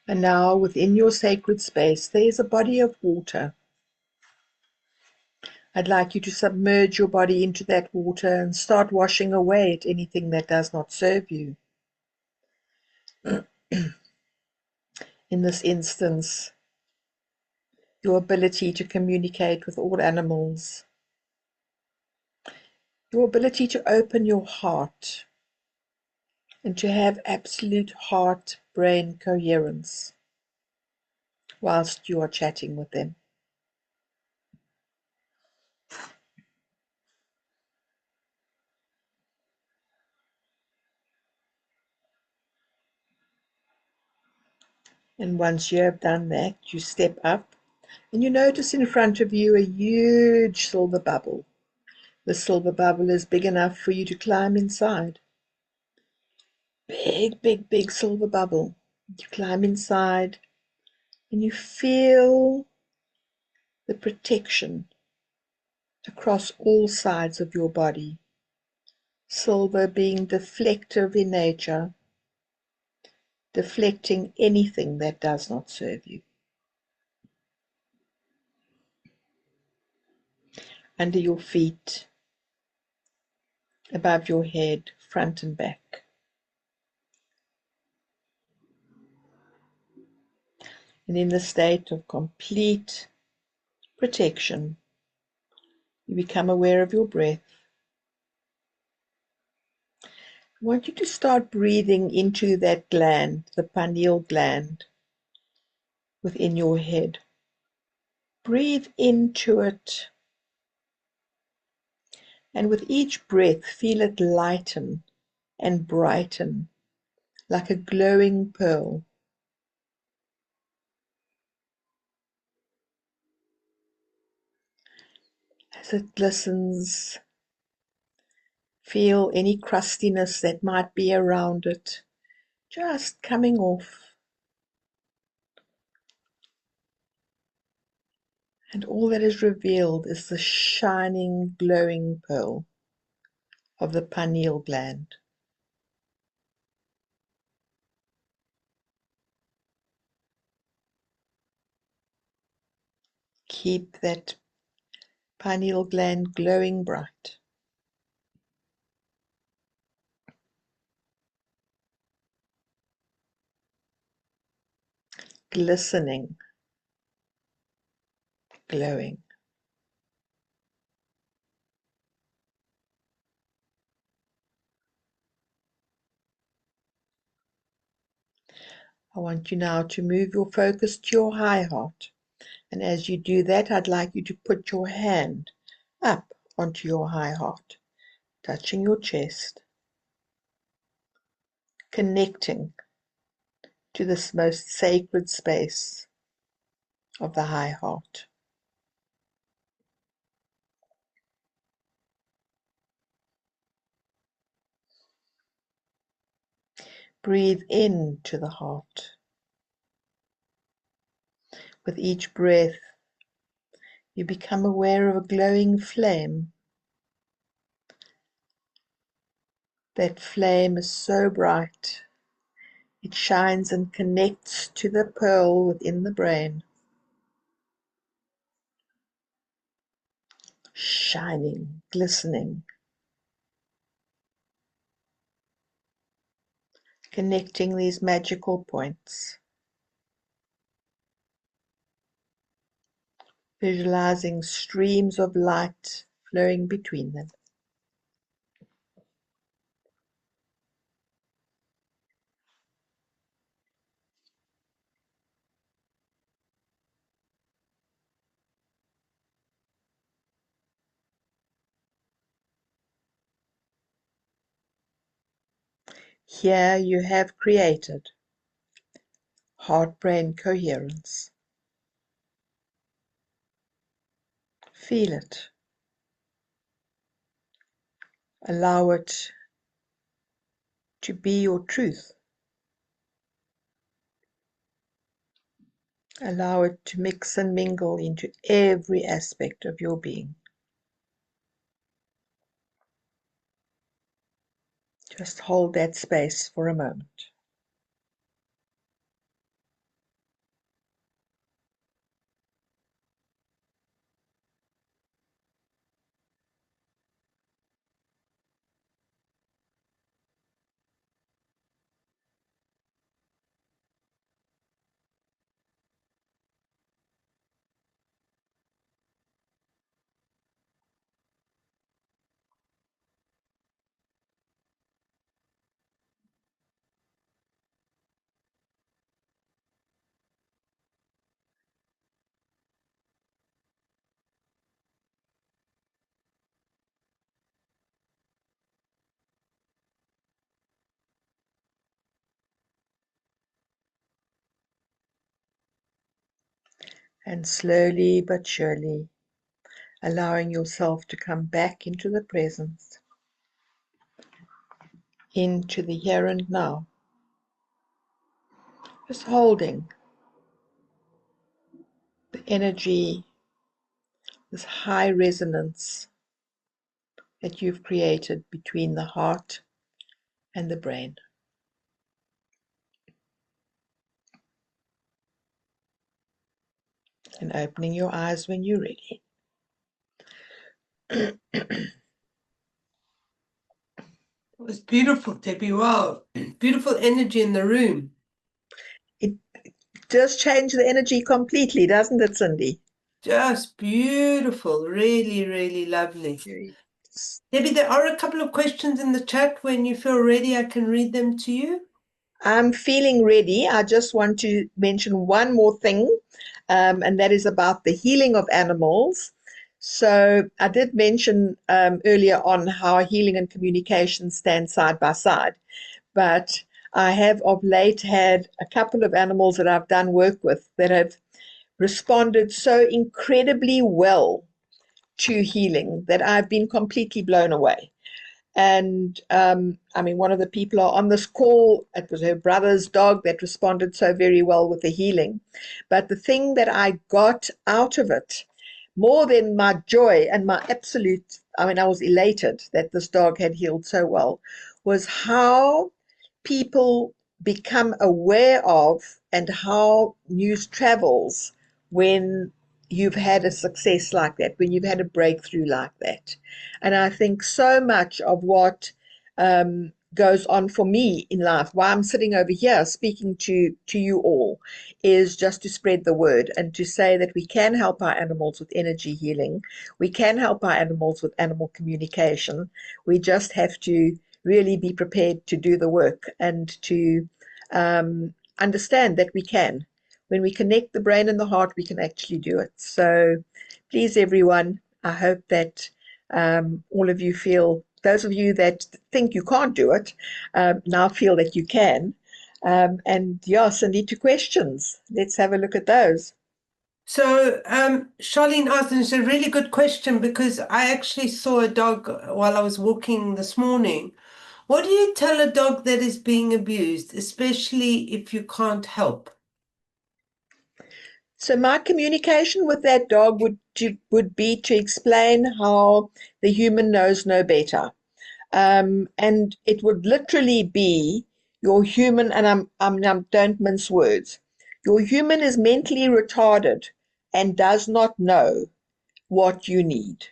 And now within your sacred space, there is a body of water. I'd like you to submerge your body into that water and start washing away at anything that does not serve you. In this instance, your ability to communicate with all animals, your ability to open your heart and to have absolute heart-brain coherence whilst you are chatting with them. And once you have done that, you step up and you notice in front of you a huge silver bubble. The silver bubble is big enough for you to climb inside. Big, big, big silver bubble. You climb inside and you feel the protection across all sides of your body. Silver being deflective in nature, deflecting anything that does not serve you. Under your feet, above your head, front and back. And in the state of complete protection, you become aware of your breath. I want you to start breathing into that gland, the pineal gland, within your head. Breathe into it, and with each breath, feel it lighten and brighten like a glowing pearl. As it glistens, feel any crustiness that might be around it just coming off. And all that is revealed is the shining, glowing pearl of the pineal gland. Keep that pineal gland glowing bright. Glistening, glowing. I want you now to move your focus to your high heart. And as you do that, I'd like you to put your hand up onto your high heart, touching your chest, connecting to this most sacred space of the high heart. Breathe into the heart. With each breath, you become aware of a glowing flame. That flame is so bright, it shines and connects to the pearl within the brain. Shining, glistening, connecting these magical points. Visualizing streams of light flowing between them. Here you have created heart-brain coherence. Feel it. Allow it to be your truth. Allow it to mix and mingle into every aspect of your being. Just hold that space for a moment. And slowly but surely, allowing yourself to come back into the presence, into the here and now. Just holding the energy, this high resonance that you've created between the heart and the brain. And opening your eyes when you're ready. It was beautiful, Debbie. Wow. Beautiful energy in the room. It does change the energy completely, doesn't it, Cindy? Just beautiful. Really, really lovely. Yes. Debbie, there are a couple of questions in the chat. When you feel ready, I can read them to you. I'm feeling ready. I just want to mention one more thing, and that is about the healing of animals. So I did mention earlier on how healing and communication stand side by side, but I have of late had a couple of animals that I've done work with that have responded so incredibly well to healing that I've been completely blown away. And I mean, one of the people are on this call. It was her brother's dog that responded so very well with the healing. But the thing that I got out of it, more than my joy and my absolute, I mean, I was elated that this dog had healed so well, was how people become aware of and how news travels when you've had a success like that, when you've had a breakthrough like that. And I think so much of what goes on for me in life, why I'm sitting over here speaking to you all, is just to spread the word and to say that we can help our animals with energy healing. We can help our animals with animal communication. We just have to really be prepared to do the work and to understand that we can. When we connect the brain and the heart, we can actually do it. So please, everyone, I hope that all of you feel, those of you that think you can't do it, now feel that you can. And yeah, Cindy, to questions. Let's have a look at those. So Charlene asked, and it's a really good question because I actually saw a dog while I was walking this morning. What do you tell a dog that is being abused, especially if you can't help? So my communication with that dog would be to explain how the human knows no better. And it would literally be your human, and I don't mince words. Your human is mentally retarded and does not know what you need.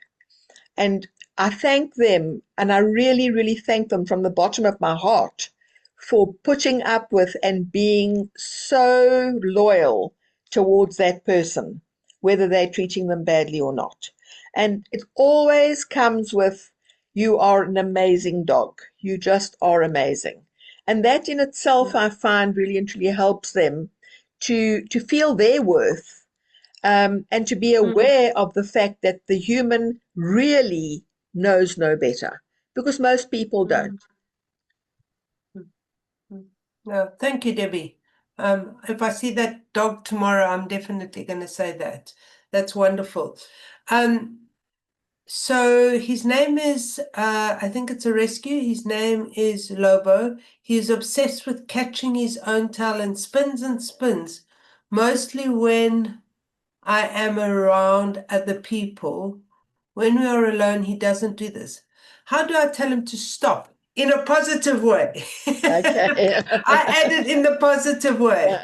And I thank them, and I really, really thank them from the bottom of my heart for putting up with and being so loyal towards that person, whether they're treating them badly or not. And it always comes with, you are an amazing dog. You just are amazing. And that in itself, I find really and truly helps them to feel their worth, and to be aware of the fact that the human really knows no better, because most people don't. No, thank you, Debbie. If I see that dog tomorrow, I'm definitely going to say that. That's wonderful. So his name is, I think it's a rescue. His name is Lobo. He's obsessed with catching his own tail and spins, mostly when I am around other people. When we are alone, he doesn't do this. How do I tell him to stop? In a positive way. Okay. I added in the positive way.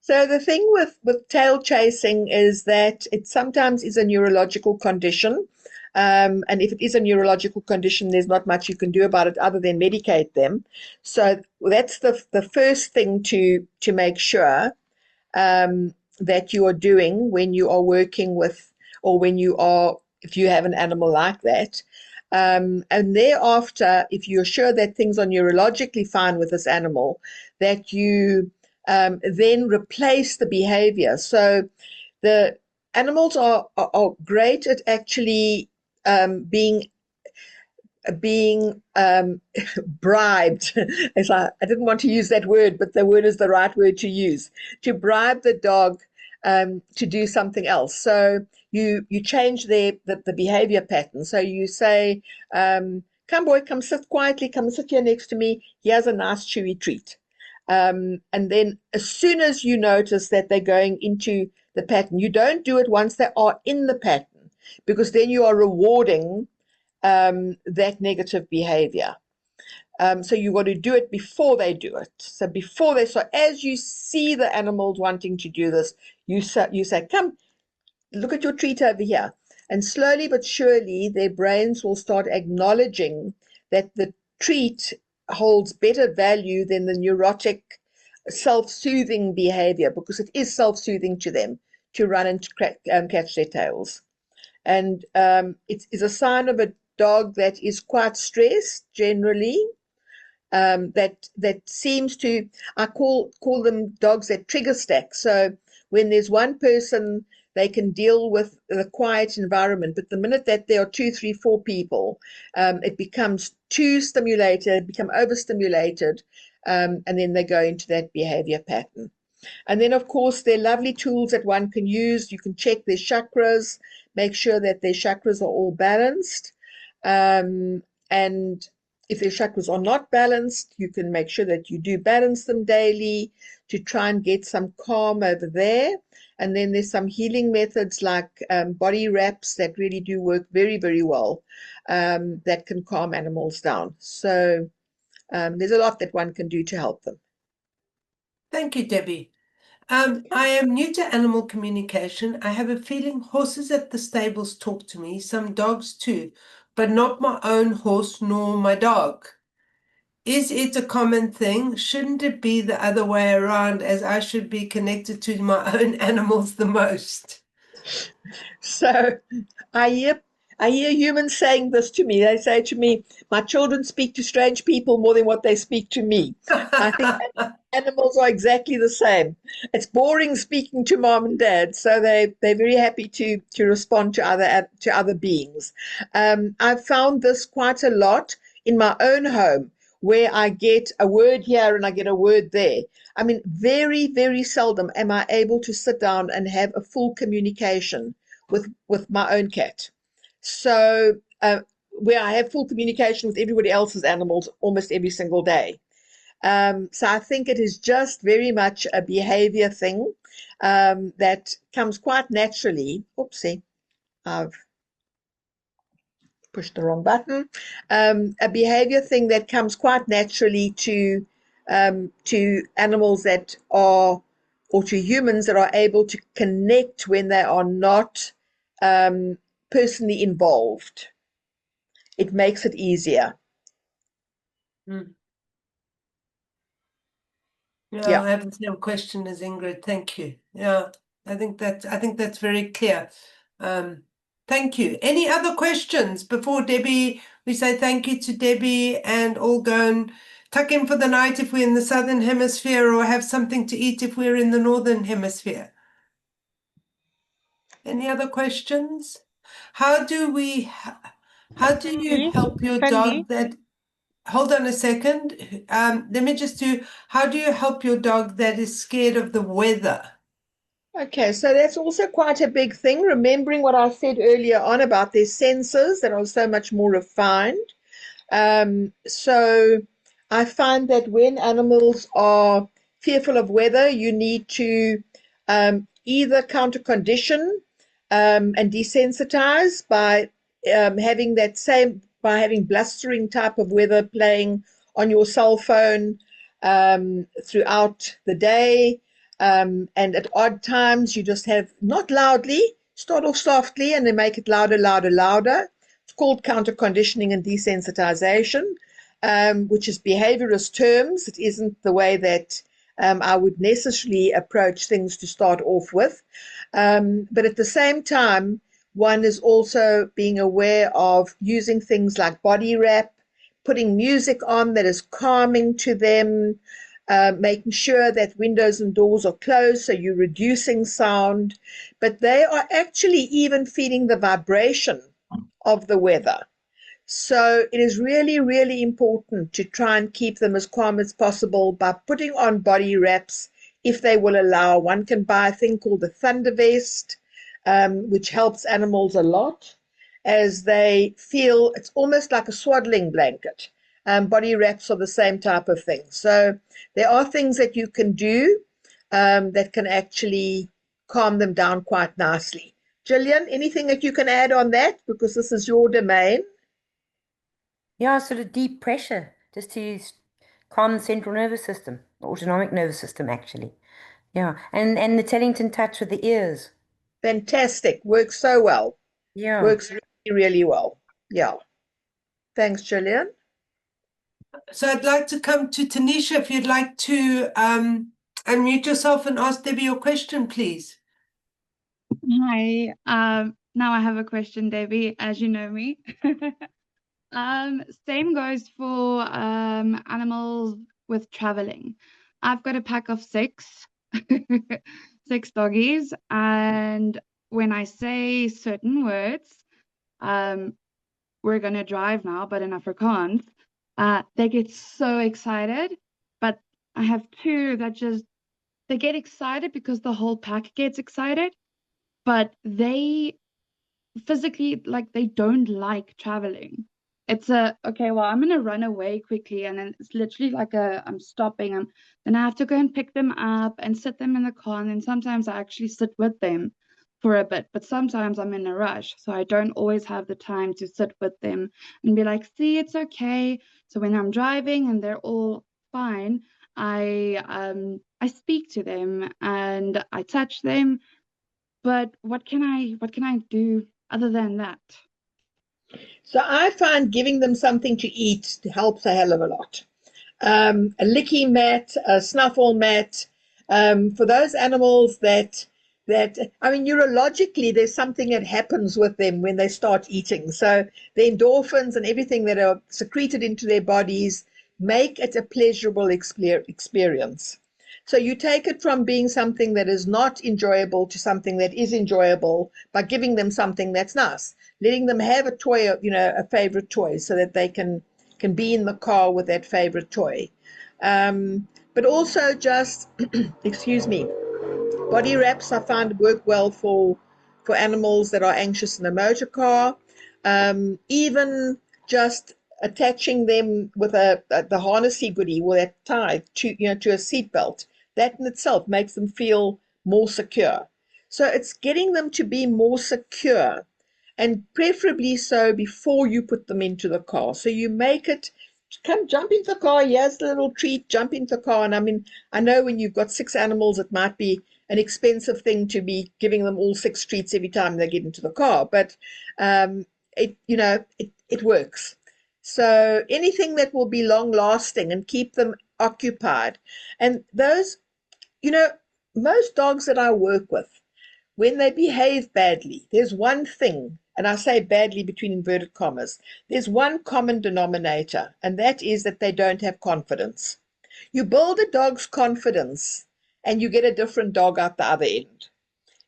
So the thing with tail chasing is that it sometimes is a neurological condition. And if it is a neurological condition, there's not much you can do about it other than medicate them. So that's the first thing to make sure that you are doing when you are working with, or when you are, if you have an animal like that. And thereafter, if you're sure that things are neurologically fine with this animal, that you then replace the behavior. So the animals are great at actually being bribed. I didn't want to use that word, but the word is the right word to use, to bribe the dog to do something else. So you change the behavior pattern. So you say, come boy, come sit quietly, come sit here next to me. Here's a nice chewy treat. And then as soon as you notice that they're going into the pattern, you don't do it once they are in the pattern, because then you are rewarding that negative behavior. So you got to do it before they do it. So as you see the animals wanting to do this, you say, come, look at your treat over here. And slowly but surely, their brains will start acknowledging that the treat holds better value than the neurotic, self-soothing behavior, because it is self-soothing to them to run and catch their tails. And it is a sign of a dog that is quite stressed generally. That seems to, I call them dogs that trigger stack. So when there's one person, they can deal with the quiet environment, but the minute that there are 2, 3, 4 people, it becomes too stimulated, become overstimulated, and then they go into that behavior pattern. And then, of course, there are lovely tools that one can use. You can check their chakras, make sure that their chakras are all balanced. And if their chakras are not balanced, you can make sure that you do balance them daily to try and get some calm over there. And then there's some healing methods like body wraps that really do work very, very well, that can calm animals down. So there's a lot that one can do to help them. Thank you, Debbie. I am new to animal communication. I have a feeling horses at the stables talk to me, some dogs too, but not my own horse nor my dog. Is it a common thing? Shouldn't it be the other way around, as I should be connected to my own animals the most? So I hear humans saying this to me. They say to me, my children speak to strange people more than what they speak to me. I think animals are exactly the same. It's boring speaking to mom and dad, so they're very happy to respond to other beings. I've found this quite a lot in my own home, where I get a word here and I get a word there. I mean, very, very seldom am I able to sit down and have a full communication with my own cat. So where I have full communication with everybody else's animals almost every single day. So I think it is just very much a behavior thing that comes quite naturally. Oopsie, I've pushed the wrong button. A behavior thing that comes quite naturally to animals that are, or to humans that are able to connect when they are not personally involved. It makes it easier. Yeah, Yeah. I have the same question as Ingrid. Thank you. Yeah, I think that's very clear. Thank you. Any other questions before Debbie? We say thank you to Debbie and all go and tuck in for the night if we're in the southern hemisphere, or have something to eat if we're in the northern hemisphere. Any other questions? How do you help your dog that? Hold on a second. Let me just do, how do you help your dog that is scared of the weather? Okay, so that's also quite a big thing. Remembering what I said earlier on about their senses that are so much more refined. So I find that when animals are fearful of weather, you need to either counter condition and desensitize by having blustering type of weather playing on your cell phone throughout the day. And at odd times, you just have, not loudly, start off softly and then make it louder, louder, louder. It's called counter conditioning and desensitization, which is behaviorist terms. It isn't the way that I would necessarily approach things to start off with. But at the same time, one is also being aware of using things like body wrap, putting music on that is calming to them, making sure that windows and doors are closed, so you're reducing sound. But they are actually even feeling the vibration of the weather. So it is really, really important to try and keep them as calm as possible by putting on body wraps, if they will allow. One can buy a thing called the Thunder Vest, which helps animals a lot as they feel it's almost like a swaddling blanket. Body wraps are the same type of thing. So there are things that you can do that can actually calm them down quite nicely. Gillian, anything that you can add on that? Because this is your domain. Yeah, sort of deep pressure, just to calm the central nervous system, the autonomic nervous system, actually. Yeah, and the Tellington touch with the ears. Fantastic. Works so well. Yeah. Works really, really well. Yeah. Thanks, Gillian. So I'd like to come to Tanisha, if you'd like to unmute yourself and ask Debbie your question, please. Hi. Now I have a question, Debbie, as you know me. Same goes for animals with traveling. I've got a pack of 6, 6 doggies, and when I say certain words, we're gonna drive now, but in Afrikaans, they get so excited. But I have 2 that they get excited because the whole pack gets excited, but they physically, like, they don't like traveling. It's okay, well, I'm gonna run away quickly, and then it's literally like I'm stopping them. Then I have to go and pick them up and sit them in the car, and then sometimes I actually sit with them for a bit, but sometimes I'm in a rush, so I don't always have the time to sit with them and be like, see, it's okay. So when I'm driving and they're all fine, I speak to them and I touch them. But what can I do other than that? So I find giving them something to eat helps a hell of a lot. A licky mat, a snuffle mat, for those animals that I mean, neurologically, there's something that happens with them when they start eating. So the endorphins and everything that are secreted into their bodies make it a pleasurable experience. So you take it from being something that is not enjoyable to something that is enjoyable by giving them something that's nice, letting them have a toy, a favorite toy, so that they can be in the car with that favorite toy. But also just, excuse me, body wraps I find work well for animals that are anxious in a motor car. Even just attaching them with the harnessy goodie or that tie to a seat belt, that in itself makes them feel more secure. So it's getting them to be more secure, and preferably so before you put them into the car. So you make it, come jump into the car, here's the little treat, jump into the car. And I mean, I know when you've got 6 animals, it might be an expensive thing to be giving them all 6 treats every time they get into the car, but it works. So anything that will be long lasting and keep them occupied. And those, most dogs that I work with, when they behave badly, there's one thing, and I say badly between inverted commas, there's one common denominator, and that is that they don't have confidence. You build a dog's confidence and you get a different dog out the other end.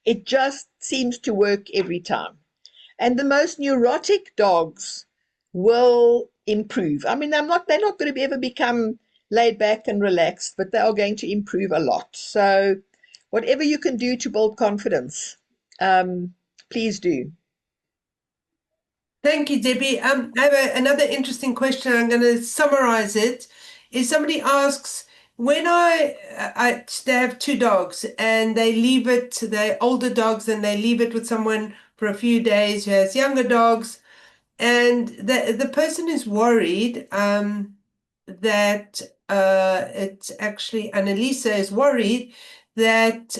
It just seems to work every time. And the most neurotic dogs will improve. I mean, they're not going to ever become laid back and relaxed, but they are going to improve a lot. So whatever you can do to build confidence, please do. Thank you, Debbie. I have another interesting question. I'm going to summarize it. Is somebody asks, when they have 2 dogs and they leave it, they're older dogs, and they leave it with someone for a few days who has younger dogs, and the person is worried that it's actually, Annalisa is worried that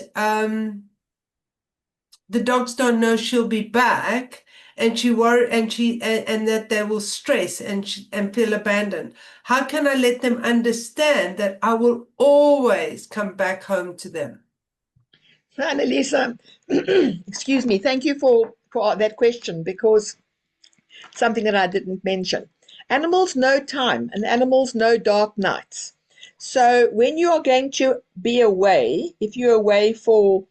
the dogs don't know she'll be back, and and that they will stress and feel abandoned. How can I let them understand that I will always come back home to them? So, Annalisa, excuse me, thank you for that question, because something that I didn't mention. Animals know time, and animals know dark nights. So when you are going to be away, if you're away for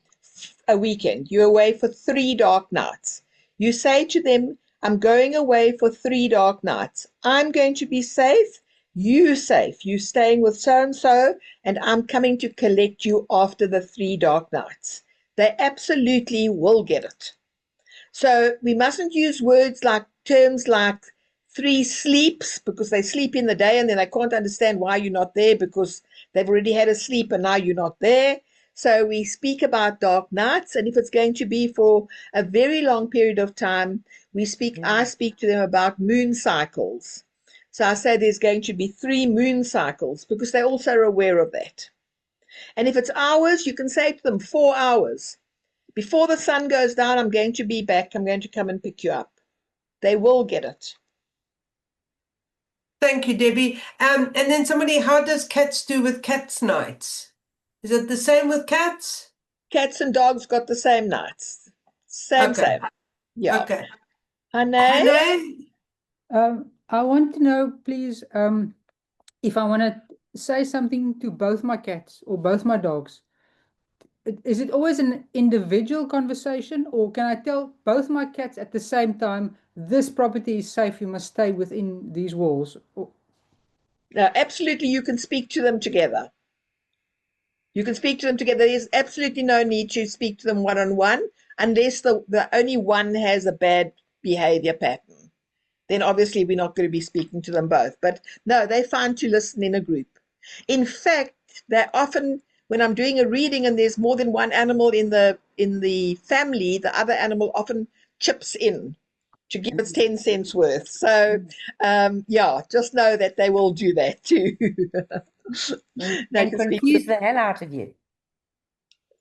a weekend, you're away for 3 dark nights, you say to them, I'm going away for 3 dark nights. I'm going to be safe. You safe, you staying with so-and-so, and I'm coming to collect you after the 3 dark nights. They absolutely will get it. So we mustn't use terms like 3 sleeps, because they sleep in the day and then they can't understand why you're not there because they've already had a sleep and now you're not there. So we speak about dark nights, and if it's going to be for a very long period of time, I speak to them about moon cycles. So I say there's going to be 3 moon cycles, because they're also aware of that. And if it's hours, you can say to them 4 hours. Before the sun goes down, I'm going to be back. I'm going to come and pick you up. They will get it. Thank you, Debbie. And then somebody, how does cats do with cats' nights? Is it the same with cats? Cats and dogs got the same nights. Same. Yeah. Okay. Hane? I want to know, please, if I want to say something to both my cats or both my dogs, is it always an individual conversation, or can I tell both my cats at the same time, this property is safe, you must stay within these walls? No, absolutely, you can speak to them together. You can speak to them together. There's absolutely no need to speak to them one-on-one, unless the only one has a bad behavior pattern. Then obviously we're not going to be speaking to them both. But no, they're fine to listen in a group. In fact, they often, when I'm doing a reading and there's more than one animal in the family, the other animal often chips in to give its 10 cents worth. So yeah, just know that they will do that too. And confuse the hell out of you.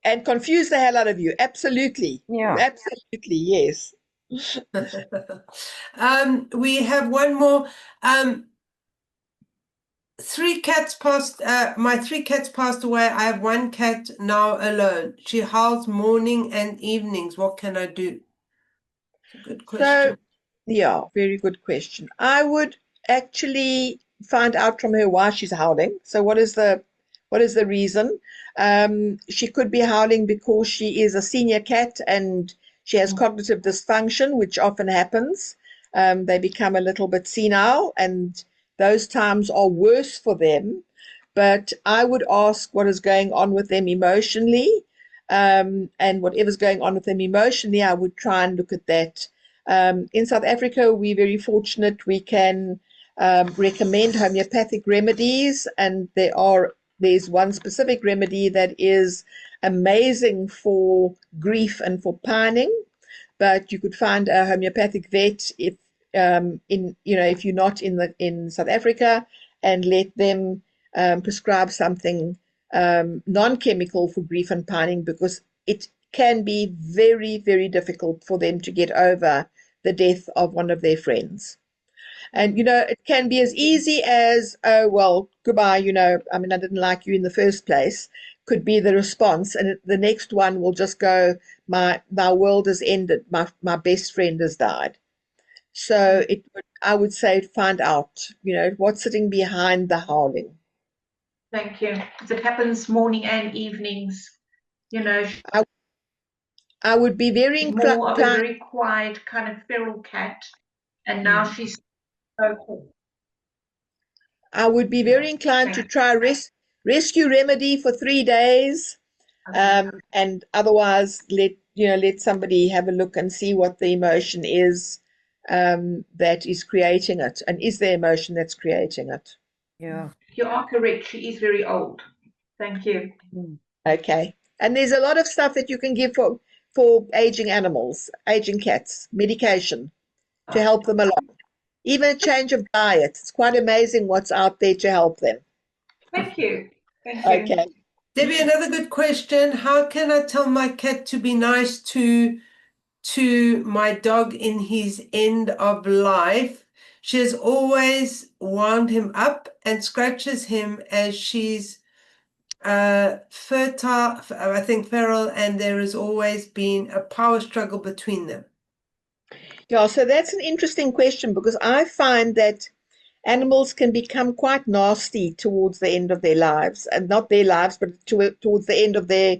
And confuse the hell out of you. Absolutely. Yeah. Absolutely, yes. We have one more. 3 cats passed. My 3 cats passed away. I have 1 cat now alone. She howls morning and evenings. What can I do? It's a good question. So, yeah, very good question. I would actually find out from her why she's howling. So what is the reason? She could be howling because she is a senior cat and she has cognitive dysfunction, which often happens. They become a little bit senile, and those times are worse for them. But I would ask what is going on with them emotionally, and whatever's going on with them emotionally, I would try and look at that. In South Africa, we're very fortunate. We can recommend homeopathic remedies, and there's one specific remedy that is amazing for grief and for pining. But you could find a homeopathic vet if you're not in South Africa, and let them prescribe something non-chemical for grief and pining, because it can be very, very difficult for them to get over the death of one of their friends. And, it can be as easy as, oh, well, goodbye, I didn't like you in the first place, could be the response. And the next one will just go, my world has ended, my best friend has died. So I would say find out, what's sitting behind the howling. Thank you. It happens morning and evenings, I would be very inclined. More of a very quiet kind of feral cat, and now she's vocal. I would be very inclined to try rescue remedy for 3 days, and otherwise let somebody have a look and see what the emotion is that is creating it, and is the emotion that's creating it. Yeah. You are correct. She is very old. Thank you. Okay. And there's a lot of stuff that you can give for aging animals, aging cats, medication to help them along. Even a change of diet. It's quite amazing what's out there to help them. Thank you. Thank you. Okay. Debbie, another good question. How can I tell my cat to be nice to my dog in his end of life? She has always wound him up and scratches him as she's fertile, I think feral, and there has always been a power struggle between them. Yeah, so that's an interesting question, because I find that animals can become quite nasty towards the end of their lives, and not their lives, but towards the end of their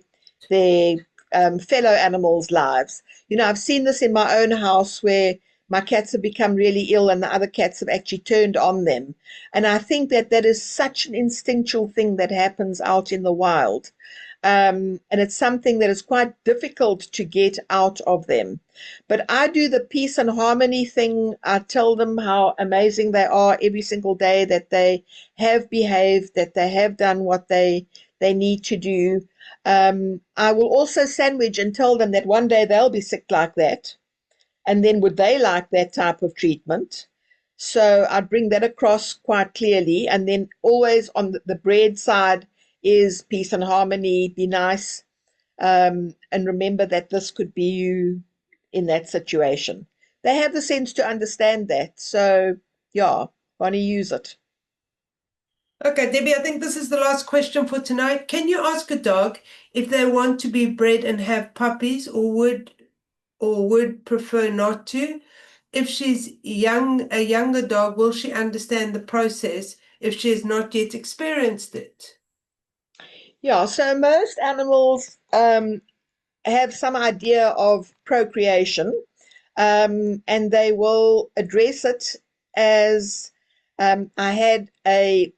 fellow animals' lives. I've seen this in my own house, where my cats have become really ill and the other cats have actually turned on them. And I think that that is such an instinctual thing that happens out in the wild. And it's something that is quite difficult to get out of them. But I do the peace and harmony thing. I tell them how amazing they are every single day, that they have behaved, that they have done what they need to do. I will also sandwich and tell them that one day they'll be sick like that. And then would they like that type of treatment? So I'd bring that across quite clearly. And then always on the bread side is peace and harmony, be nice, and remember that this could be you in that situation. They have the sense to understand that. So yeah, want to use it. Okay, Debbie, I think this is the last question for tonight. Can you ask a dog if they want to be bred and have puppies, or would prefer not to? If she's a younger dog, will she understand the process if she has not yet experienced it? Yeah, so most animals have some idea of procreation, and they will address it as I had a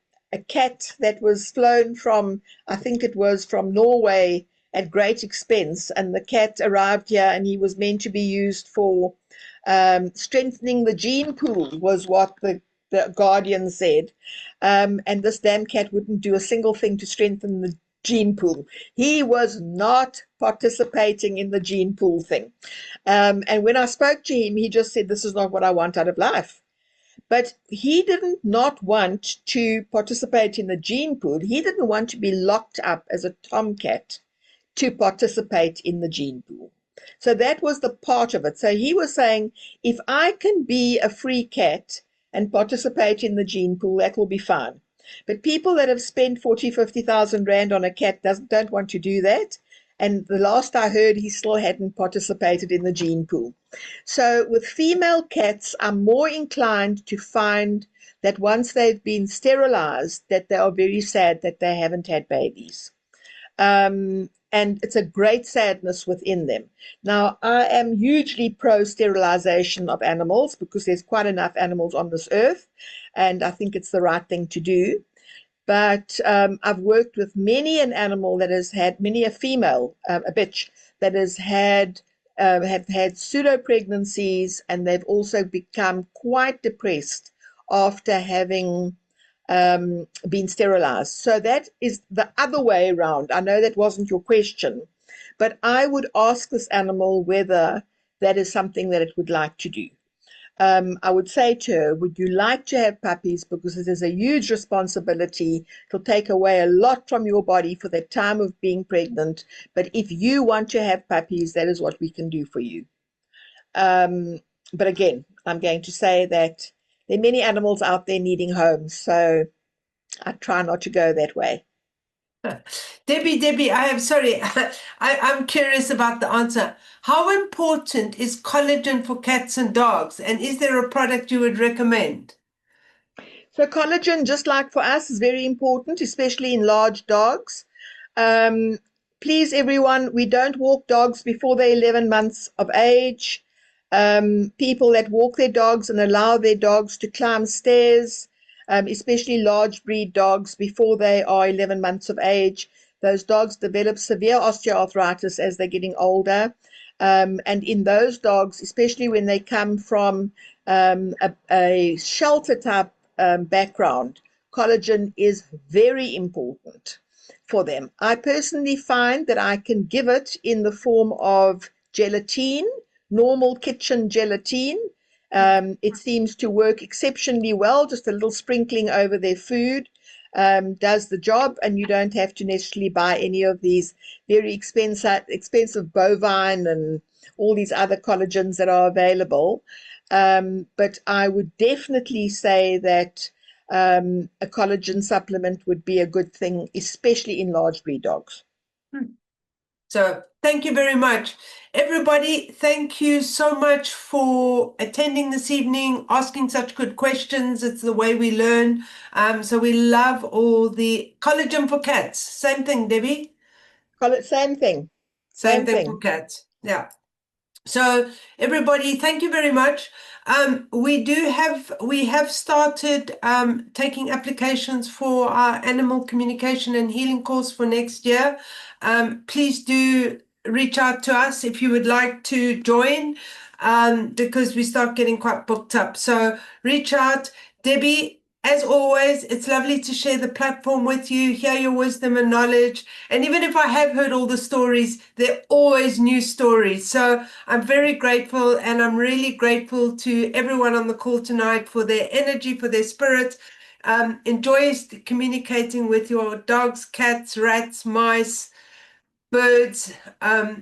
cat that was flown from, I think it was from Norway at great expense, and the cat arrived here and he was meant to be used for strengthening the gene pool, was what the guardian said. And this damn cat wouldn't do a single thing to strengthen the gene pool. He was not participating in the gene pool thing. And when I spoke to him, he just said, this is not what I want out of life. But he didn't not want to participate in the gene pool. He didn't want to be locked up as a tomcat to participate in the gene pool. So that was the part of it. So he was saying, if I can be a free cat and participate in the gene pool, that will be fine. But people that have spent 40, 50,000 Rand on a cat don't want to do that. And the last I heard, he still hadn't participated in the gene pool. So with female cats, I'm more inclined to find that once they've been sterilized, that they are very sad that they haven't had babies. And it's a great sadness within them. Now, I am hugely pro-sterilization of animals because there's quite enough animals on this earth, and I think it's the right thing to do. But I've worked with many an animal that has had, many a female, a bitch, that has had, have had pseudo-pregnancies, and they've also become quite depressed after having been sterilized. So that is the other way around. I know that wasn't your question, but I would ask this animal whether that is something that it would like to do. I would say to her, would you like to have puppies? Because it is a huge responsibility. It'll take away a lot from your body for the time of being pregnant. But if you want to have puppies, that is what we can do for you. But again, I'm going to say that there are many animals out there needing homes. So I try not to go that way. Debbie, I'm curious about the answer. How important is collagen for cats and dogs? And is there a product you would recommend? So collagen, just like for us, is very important, especially in large dogs. Please, everyone, we don't walk dogs before they're 11 months of age. People that walk their dogs and allow their dogs to climb stairs, especially large breed dogs, before they are 11 months of age, those dogs develop severe osteoarthritis as they're getting older. And in those dogs, especially when they come from a shelter type background, collagen is very important for them. I personally find that I can give it in the form of gelatine, normal kitchen gelatine. It seems to work exceptionally well. Just a little sprinkling over their food does the job, and you don't have to necessarily buy any of these very expensive bovine and all these other collagens that are available. But I would definitely say that a collagen supplement would be a good thing, especially in large breed dogs. So thank you very much. Everybody, thank you so much for attending this evening, asking such good questions. It's the way we learn. So we love all the collagen for cats. Same thing, Debbie? Same thing. Same thing for cats. Yeah. So everybody, thank you very much. We have started taking applications for our animal communication and healing course for next year. Please do reach out to us if you would like to join, because we start getting quite booked up. So reach out. Debbie, as always, it's lovely to share the platform with you, hear your wisdom and knowledge. And even if I have heard all the stories, there are always new stories. So I'm very grateful, and I'm really grateful to everyone on the call tonight for their energy, for their spirit. Enjoy communicating with your dogs, cats, rats, mice, birds.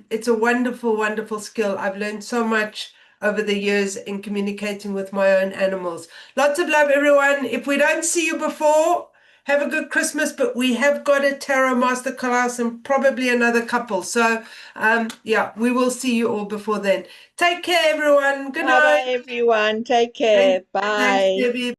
It's a wonderful, wonderful skill. I've learned so much over the years in communicating with my own animals. Lots of love, everyone. If we don't see you before, have a good Christmas, but we have got a tarot masterclass and probably another couple. So, yeah, we will see you all before then. Take care, everyone. Good Bye, night. everyone. Take care. Thanks, Bye. Debbie.